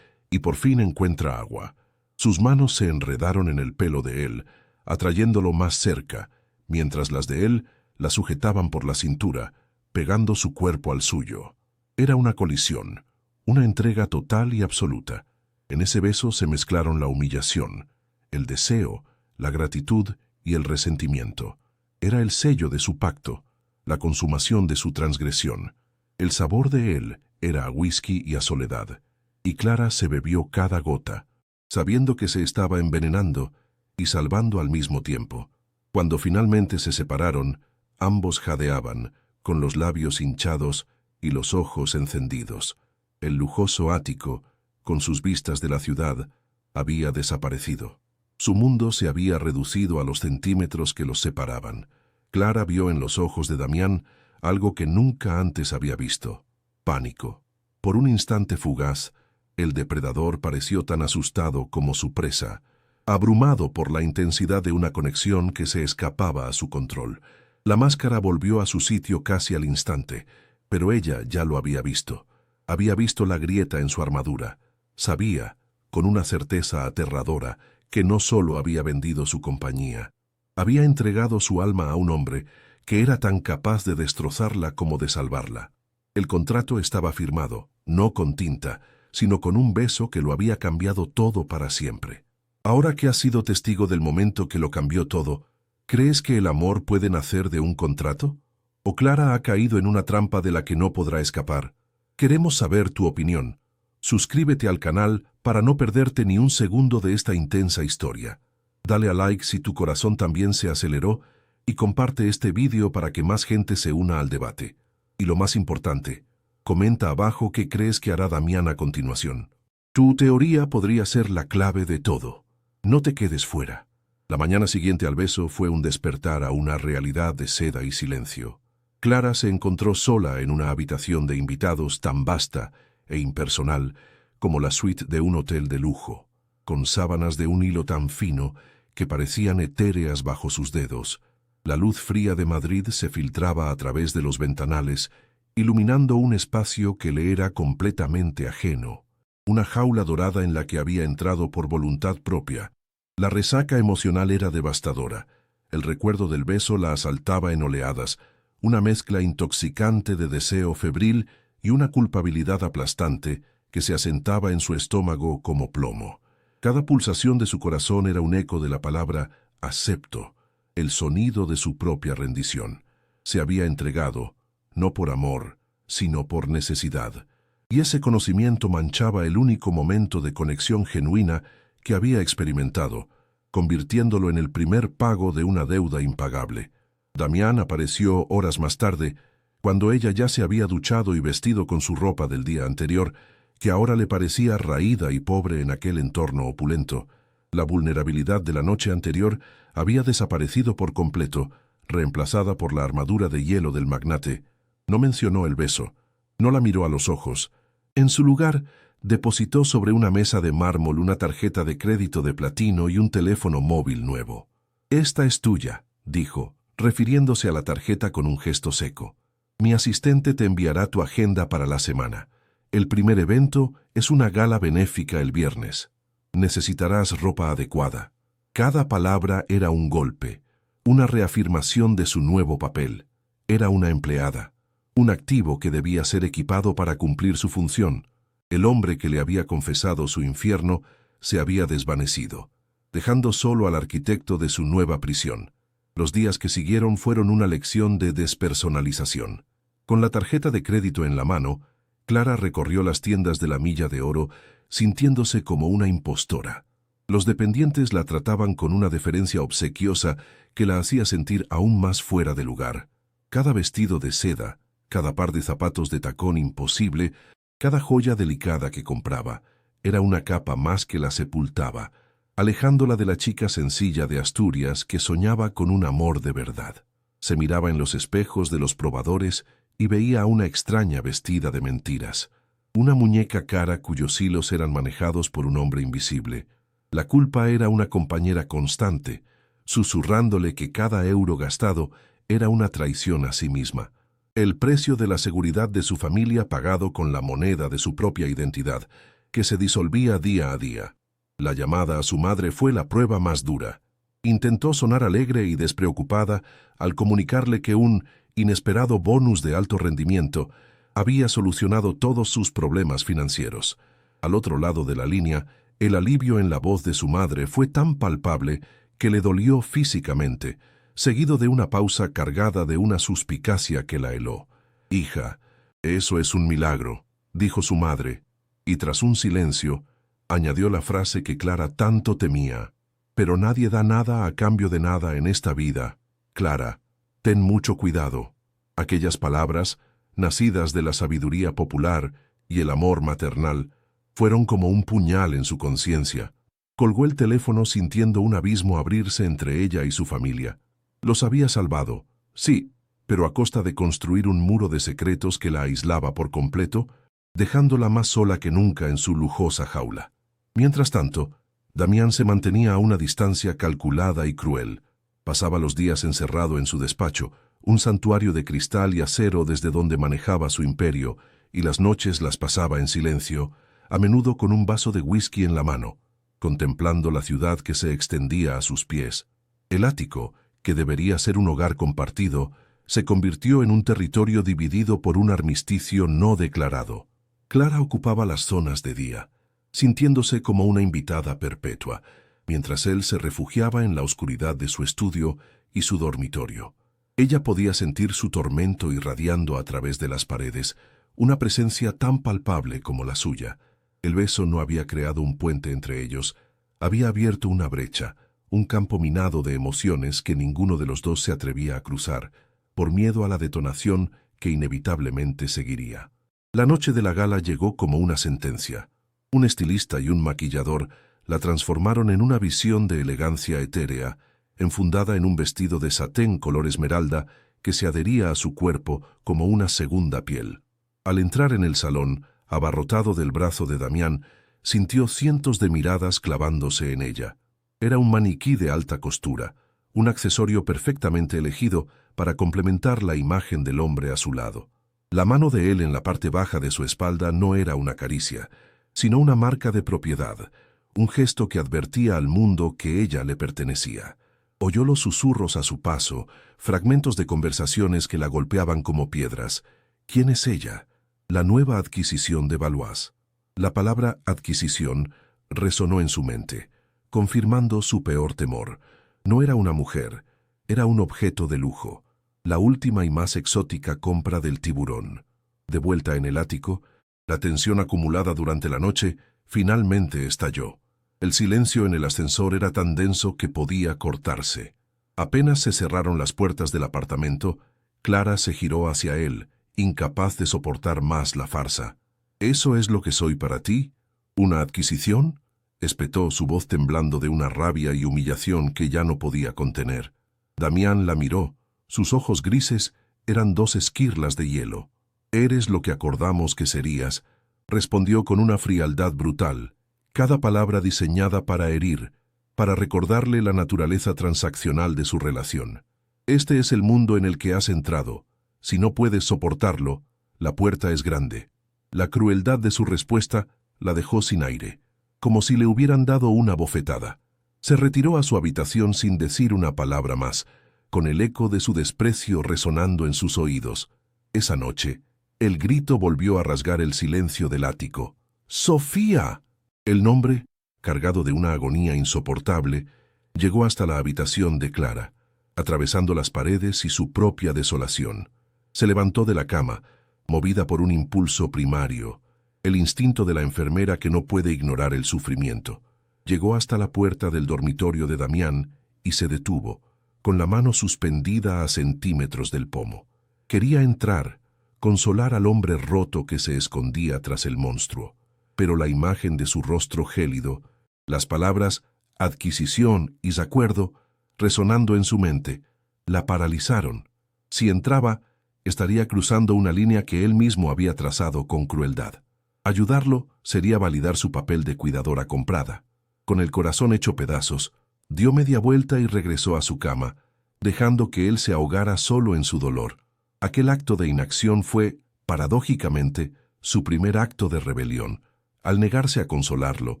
y por fin encuentra agua. Sus manos se enredaron en el pelo de él, atrayéndolo más cerca, mientras las de él la sujetaban por la cintura, pegando su cuerpo al suyo. Era una colisión, una entrega total y absoluta. En ese beso se mezclaron la humillación, el deseo, la gratitud y el resentimiento. Era el sello de su pacto, la consumación de su transgresión. El sabor de él era a whisky y a soledad, y Clara se bebió cada gota, sabiendo que se estaba envenenando y salvando al mismo tiempo. Cuando finalmente se separaron, ambos jadeaban, con los labios hinchados y los ojos encendidos. El lujoso ático, con sus vistas de la ciudad, había desaparecido. Su mundo se había reducido a los centímetros que los separaban. Clara vio en los ojos de Damián algo que nunca antes había visto: pánico. Por un instante fugaz, el depredador pareció tan asustado como su presa, abrumado por la intensidad de una conexión que se escapaba a su control. La máscara volvió a su sitio casi al instante, pero ella ya lo había visto. Había visto la grieta en su armadura. Sabía, con una certeza aterradora, que no solo había vendido su compañía, había entregado su alma a un hombre que era tan capaz de destrozarla como de salvarla. El contrato estaba firmado, no con tinta, sino con un beso que lo había cambiado todo para siempre. Ahora que has sido testigo del momento que lo cambió todo, ¿crees que el amor puede nacer de un contrato? ¿O Clara ha caído en una trampa de la que no podrá escapar? Queremos saber tu opinión. Suscríbete al canal para no perderte ni un segundo de esta intensa historia. Dale a like si tu corazón también se aceleró y comparte este vídeo para que más gente se una al debate. Y lo más importante, comenta abajo qué crees que hará Damián a continuación. Tu teoría podría ser la clave de todo. No te quedes fuera. La mañana siguiente al beso fue un despertar a una realidad de seda y silencio. Clara se encontró sola en una habitación de invitados tan vasta e impersonal como la suite de un hotel de lujo, con sábanas de un hilo tan fino que parecían etéreas bajo sus dedos. La luz fría de Madrid se filtraba a través de los ventanales, iluminando un espacio que le era completamente ajeno, una jaula dorada en la que había entrado por voluntad propia. La resaca emocional era devastadora. El recuerdo del beso la asaltaba en oleadas, una mezcla intoxicante de deseo febril y una culpabilidad aplastante que se asentaba en su estómago como plomo. Cada pulsación de su corazón era un eco de la palabra acepto, el sonido de su propia rendición. Se había entregado, no por amor, sino por necesidad, y ese conocimiento manchaba el único momento de conexión genuina que había experimentado, convirtiéndolo en el primer pago de una deuda impagable. Damián apareció horas más tarde, cuando ella ya se había duchado y vestido con su ropa del día anterior, que ahora le parecía raída y pobre en aquel entorno opulento. La vulnerabilidad de la noche anterior había desaparecido por completo, reemplazada por la armadura de hielo del magnate. No mencionó el beso, no la miró a los ojos. En su lugar, depositó sobre una mesa de mármol una tarjeta de crédito de platino y un teléfono móvil nuevo. «Esta es tuya», dijo, refiriéndose a la tarjeta con un gesto seco. «Mi asistente te enviará tu agenda para la semana. El primer evento es una gala benéfica el viernes. Necesitarás ropa adecuada». Cada palabra era un golpe, una reafirmación de su nuevo papel. Era una empleada. un activo que debía ser equipado para cumplir su función. El hombre que le había confesado su infierno se había desvanecido, dejando solo al arquitecto de su nueva prisión. Los días que siguieron fueron una lección de despersonalización. Con la tarjeta de crédito en la mano, Clara recorrió las tiendas de la Milla de Oro, sintiéndose como una impostora. Los dependientes la trataban con una deferencia obsequiosa que la hacía sentir aún más fuera de lugar. Cada vestido de seda, cada par de zapatos de tacón imposible, cada joya delicada que compraba, era una capa más que la sepultaba, alejándola de la chica sencilla de Asturias que soñaba con un amor de verdad. Se miraba en los espejos de los probadores y veía a una extraña vestida de mentiras, una muñeca cara cuyos hilos eran manejados por un hombre invisible. La culpa era una compañera constante, susurrándole que cada euro gastado era una traición a sí misma, el precio de la seguridad de su familia pagado con la moneda de su propia identidad, que se disolvía día a día. La llamada a su madre fue la prueba más dura. Intentó sonar alegre y despreocupada al comunicarle que un inesperado bonus de alto rendimiento había solucionado todos sus problemas financieros. Al otro lado de la línea, el alivio en la voz de su madre fue tan palpable que le dolió físicamente, seguido de una pausa cargada de una suspicacia que la heló. «Hija, eso es un milagro», dijo su madre, y tras un silencio, añadió la frase que Clara tanto temía. «Pero nadie da nada a cambio de nada en esta vida. Clara, ten mucho cuidado». Aquellas palabras, nacidas de la sabiduría popular y el amor maternal, fueron como un puñal en su conciencia. Colgó el teléfono sintiendo un abismo abrirse entre ella y su familia. Los había salvado, sí, pero a costa de construir un muro de secretos que la aislaba por completo, dejándola más sola que nunca en su lujosa jaula. Mientras tanto, Damián se mantenía a una distancia calculada y cruel. Pasaba los días encerrado en su despacho, un santuario de cristal y acero desde donde manejaba su imperio, y las noches las pasaba en silencio, a menudo con un vaso de whisky en la mano, contemplando la ciudad que se extendía a sus pies. El ático, que debería ser un hogar compartido, se convirtió en un territorio dividido por un armisticio no declarado. Clara ocupaba las zonas de día, sintiéndose como una invitada perpetua, mientras él se refugiaba en la oscuridad de su estudio y su dormitorio. Ella podía sentir su tormento irradiando a través de las paredes, una presencia tan palpable como la suya. El beso no había creado un puente entre ellos, había abierto una brecha, un campo minado de emociones que ninguno de los dos se atrevía a cruzar, por miedo a la detonación que inevitablemente seguiría. La noche de la gala llegó como una sentencia. Un estilista y un maquillador la transformaron en una visión de elegancia etérea, enfundada en un vestido de satén color esmeralda que se adhería a su cuerpo como una segunda piel. Al entrar en el salón, abarrotado del brazo de Damián, sintió cientos de miradas clavándose en ella. Era un maniquí de alta costura, un accesorio perfectamente elegido para complementar la imagen del hombre a su lado. La mano de él en la parte baja de su espalda no era una caricia, sino una marca de propiedad, un gesto que advertía al mundo que ella le pertenecía. Oyó los susurros a su paso, fragmentos de conversaciones que la golpeaban como piedras. ¿Quién es ella? La nueva adquisición de Valois. La palabra adquisición resonó en su mente, confirmando su peor temor. No era una mujer, era un objeto de lujo, la última y más exótica compra del tiburón. De vuelta en el ático, la tensión acumulada durante la noche finalmente estalló. El silencio en el ascensor era tan denso que podía cortarse. Apenas se cerraron las puertas del apartamento, Clara se giró hacia él, incapaz de soportar más la farsa. ¿Eso es lo que soy para ti? ¿Una adquisición?, espetó, su voz temblando de una rabia y humillación que ya no podía contener. Damián la miró. Sus ojos grises eran dos esquirlas de hielo. «Eres lo que acordamos que serías», respondió con una frialdad brutal, cada palabra diseñada para herir, para recordarle la naturaleza transaccional de su relación. «Este es el mundo en el que has entrado. Si no puedes soportarlo, la puerta es grande». La crueldad de su respuesta la dejó sin aire, como si le hubieran dado una bofetada. Se retiró a su habitación sin decir una palabra más, con el eco de su desprecio resonando en sus oídos. Esa noche, el grito volvió a rasgar el silencio del ático. ¡Sofía! El nombre, cargado de una agonía insoportable, llegó hasta la habitación de Clara, atravesando las paredes y su propia desolación. Se levantó de la cama, movida por un impulso primario, el instinto de la enfermera que no puede ignorar el sufrimiento. Llegó hasta la puerta del dormitorio de Damián y se detuvo, con la mano suspendida a centímetros del pomo. Quería entrar, consolar al hombre roto que se escondía tras el monstruo, pero la imagen de su rostro gélido, las palabras adquisición y acuerdo, resonando en su mente, la paralizaron. Si entraba, estaría cruzando una línea que él mismo había trazado con crueldad. Ayudarlo sería validar su papel de cuidadora comprada. Con el corazón hecho pedazos, dio media vuelta y regresó a su cama, dejando que él se ahogara solo en su dolor. Aquel acto de inacción fue, paradójicamente, su primer acto de rebelión. Al negarse a consolarlo,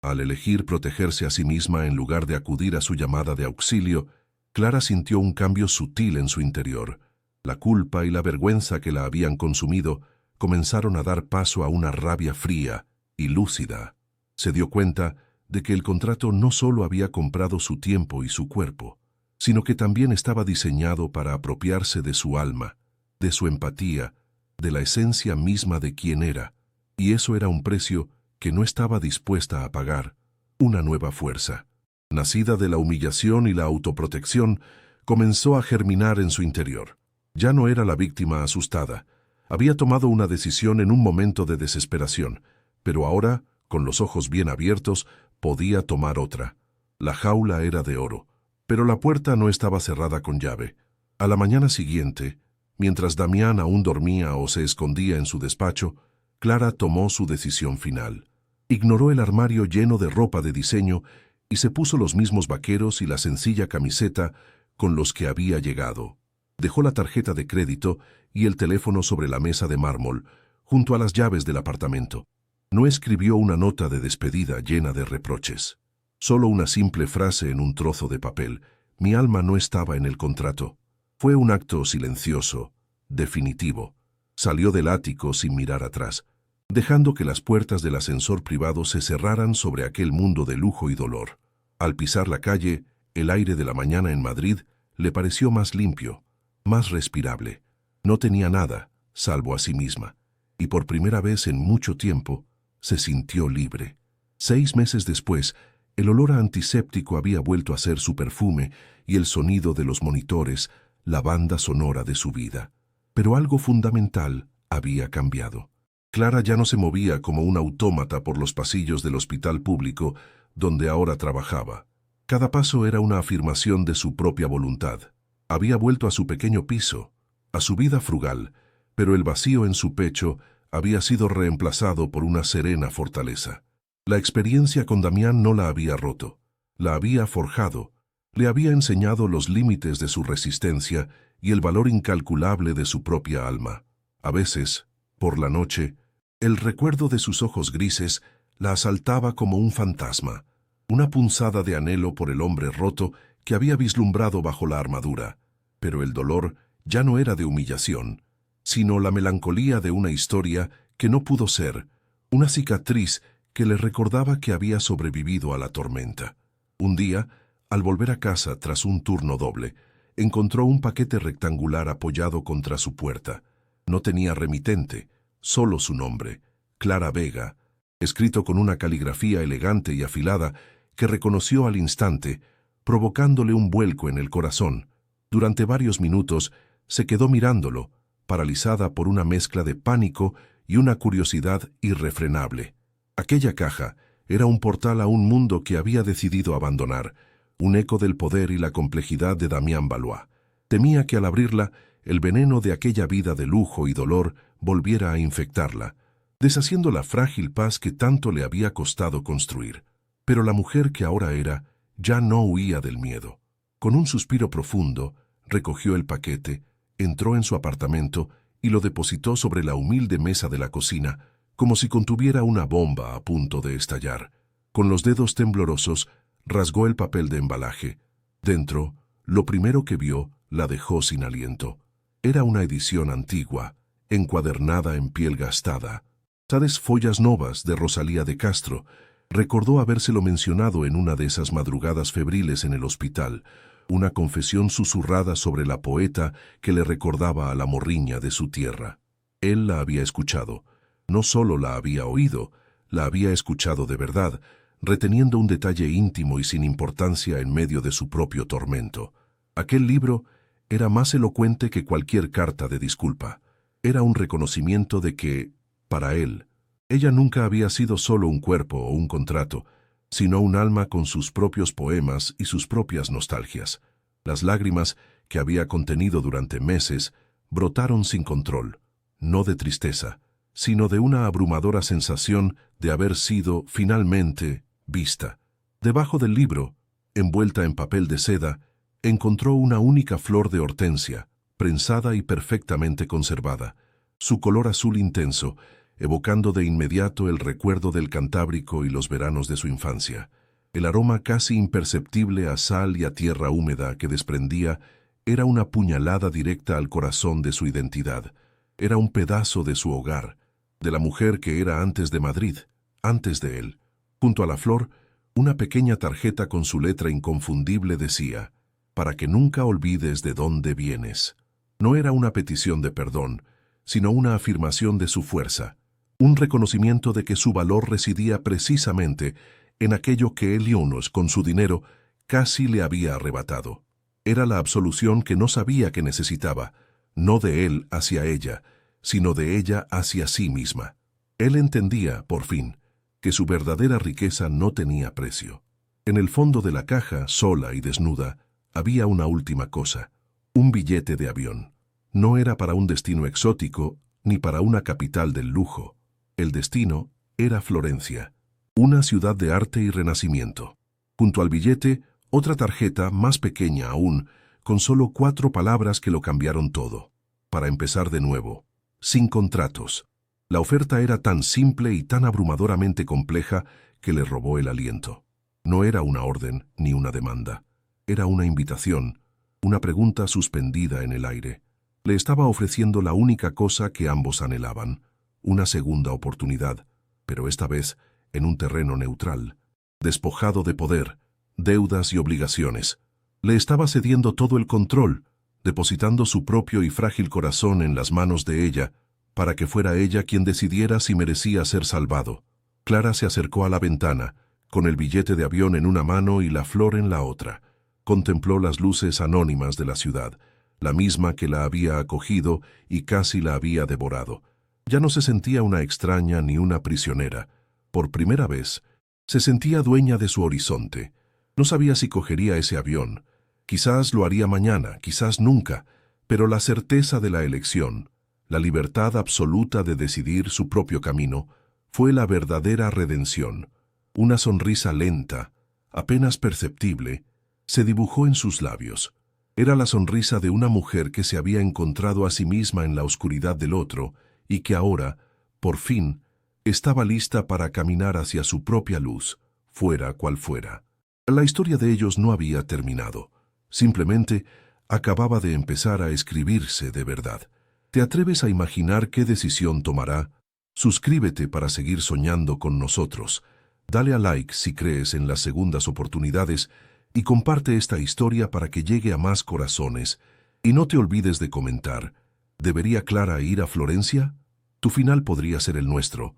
al elegir protegerse a sí misma en lugar de acudir a su llamada de auxilio, Clara sintió un cambio sutil en su interior. La culpa y la vergüenza que la habían consumido comenzaron a dar paso a una rabia fría y lúcida. Se dio cuenta de que el contrato no solo había comprado su tiempo y su cuerpo, sino que también estaba diseñado para apropiarse de su alma, de su empatía, de la esencia misma de quien era, y eso era un precio que no estaba dispuesta a pagar. Una nueva fuerza, nacida de la humillación y la autoprotección, comenzó a germinar en su interior. Ya no era la víctima asustada. Había tomado una decisión en un momento de desesperación, pero ahora, con los ojos bien abiertos, podía tomar otra. La jaula era de oro, pero la puerta no estaba cerrada con llave. A la mañana siguiente, mientras Damián aún dormía o se escondía en su despacho, Clara tomó su decisión final. Ignoró el armario lleno de ropa de diseño y se puso los mismos vaqueros y la sencilla camiseta con los que había llegado. Dejó la tarjeta de crédito y el teléfono sobre la mesa de mármol, junto a las llaves del apartamento. No escribió una nota de despedida llena de reproches. Solo una simple frase en un trozo de papel. Mi alma no estaba en el contrato. Fue un acto silencioso, definitivo. Salió del ático sin mirar atrás, dejando que las puertas del ascensor privado se cerraran sobre aquel mundo de lujo y dolor. Al pisar la calle, el aire de la mañana en Madrid le pareció más limpio, más respirable. No tenía nada, salvo a sí misma, y por primera vez en mucho tiempo se sintió libre. 6 meses después, el olor a antiséptico había vuelto a ser su perfume y el sonido de los monitores, la banda sonora de su vida. Pero algo fundamental había cambiado. Clara ya no se movía como un autómata por los pasillos del hospital público donde ahora trabajaba. Cada paso era una afirmación de su propia voluntad. Había vuelto a su pequeño piso, a su vida frugal, pero el vacío en su pecho había sido reemplazado por una serena fortaleza. La experiencia con Damián no la había roto, la había forjado, le había enseñado los límites de su resistencia y el valor incalculable de su propia alma. A veces, por la noche, el recuerdo de sus ojos grises la asaltaba como un fantasma, una punzada de anhelo por el hombre roto que había vislumbrado bajo la armadura. Pero el dolor ya no era de humillación, sino la melancolía de una historia que no pudo ser, una cicatriz que le recordaba que había sobrevivido a la tormenta. Un día, al volver a casa tras un turno doble, encontró un paquete rectangular apoyado contra su puerta. No tenía remitente, solo su nombre, Clara Vega, escrito con una caligrafía elegante y afilada que reconoció al instante, provocándole un vuelco en el corazón. Durante varios minutos se quedó mirándolo, paralizada por una mezcla de pánico y una curiosidad irrefrenable. Aquella caja era un portal a un mundo que había decidido abandonar, un eco del poder y la complejidad de Damián Valois. Temía que al abrirla, el veneno de aquella vida de lujo y dolor volviera a infectarla, deshaciendo la frágil paz que tanto le había costado construir. Pero la mujer que ahora era ya no huía del miedo. Con un suspiro profundo, recogió el paquete, entró en su apartamento y lo depositó sobre la humilde mesa de la cocina, como si contuviera una bomba a punto de estallar. Con los dedos temblorosos, rasgó el papel de embalaje. Dentro, lo primero que vio la dejó sin aliento. Era una edición antigua, encuadernada en piel gastada. «¿Sabes Follas Novas» de Rosalía de Castro? Recordó habérselo mencionado en una de esas madrugadas febriles en el hospital, una confesión susurrada sobre la poeta que le recordaba a la morriña de su tierra. Él la había escuchado. No solo la había oído, la había escuchado de verdad, reteniendo un detalle íntimo y sin importancia en medio de su propio tormento. Aquel libro era más elocuente que cualquier carta de disculpa. Era un reconocimiento de que, para él, ella nunca había sido solo un cuerpo o un contrato, sino un alma con sus propios poemas y sus propias nostalgias. Las lágrimas que había contenido durante meses brotaron sin control, no de tristeza, sino de una abrumadora sensación de haber sido, finalmente, vista. Debajo del libro, envuelta en papel de seda, encontró una única flor de hortensia, prensada y perfectamente conservada, su color azul intenso, evocando de inmediato el recuerdo del Cantábrico y los veranos de su infancia. El aroma casi imperceptible a sal y a tierra húmeda que desprendía era una puñalada directa al corazón de su identidad. Era un pedazo de su hogar, de la mujer que era antes de Madrid, antes de él. Junto a la flor, una pequeña tarjeta con su letra inconfundible decía: «Para que nunca olvides de dónde vienes». No era una petición de perdón, sino una afirmación de su fuerza, un reconocimiento de que su valor residía precisamente en aquello que él Leonos, con su dinero, casi le había arrebatado. Era la absolución que no sabía que necesitaba, no de él hacia ella, sino de ella hacia sí misma. Él entendía, por fin, que su verdadera riqueza no tenía precio. En el fondo de la caja, sola y desnuda, había una última cosa: un billete de avión. No era para un destino exótico, ni para una capital del lujo. El destino era Florencia, una ciudad de arte y renacimiento. Junto al billete, otra tarjeta más pequeña aún, con solo 4 palabras que lo cambiaron todo. Para empezar de nuevo, sin contratos. La oferta era tan simple y tan abrumadoramente compleja que le robó el aliento. No era una orden ni una demanda. Era una invitación, una pregunta suspendida en el aire. Le estaba ofreciendo la única cosa que ambos anhelaban, una segunda oportunidad, pero esta vez en un terreno neutral, despojado de poder, deudas y obligaciones. Le estaba cediendo todo el control, depositando su propio y frágil corazón en las manos de ella, para que fuera ella quien decidiera si merecía ser salvado. Clara se acercó a la ventana, con el billete de avión en una mano y la flor en la otra. Contempló las luces anónimas de la ciudad, la misma que la había acogido y casi la había devorado. Ya no se sentía una extraña ni una prisionera. Por primera vez, se sentía dueña de su horizonte. No sabía si cogería ese avión. Quizás lo haría mañana, quizás nunca, pero la certeza de la elección, la libertad absoluta de decidir su propio camino, fue la verdadera redención. Una sonrisa lenta, apenas perceptible, se dibujó en sus labios. Era la sonrisa de una mujer que se había encontrado a sí misma en la oscuridad del otro y que ahora, por fin, estaba lista para caminar hacia su propia luz, fuera cual fuera. La historia de ellos no había terminado. Simplemente acababa de empezar a escribirse de verdad. ¿Te atreves a imaginar qué decisión tomará? Suscríbete para seguir soñando con nosotros. Dale a like si crees en las segundas oportunidades y comparte esta historia para que llegue a más corazones. Y no te olvides de comentar: ¿debería Clara ir a Florencia? Tu final podría ser el nuestro.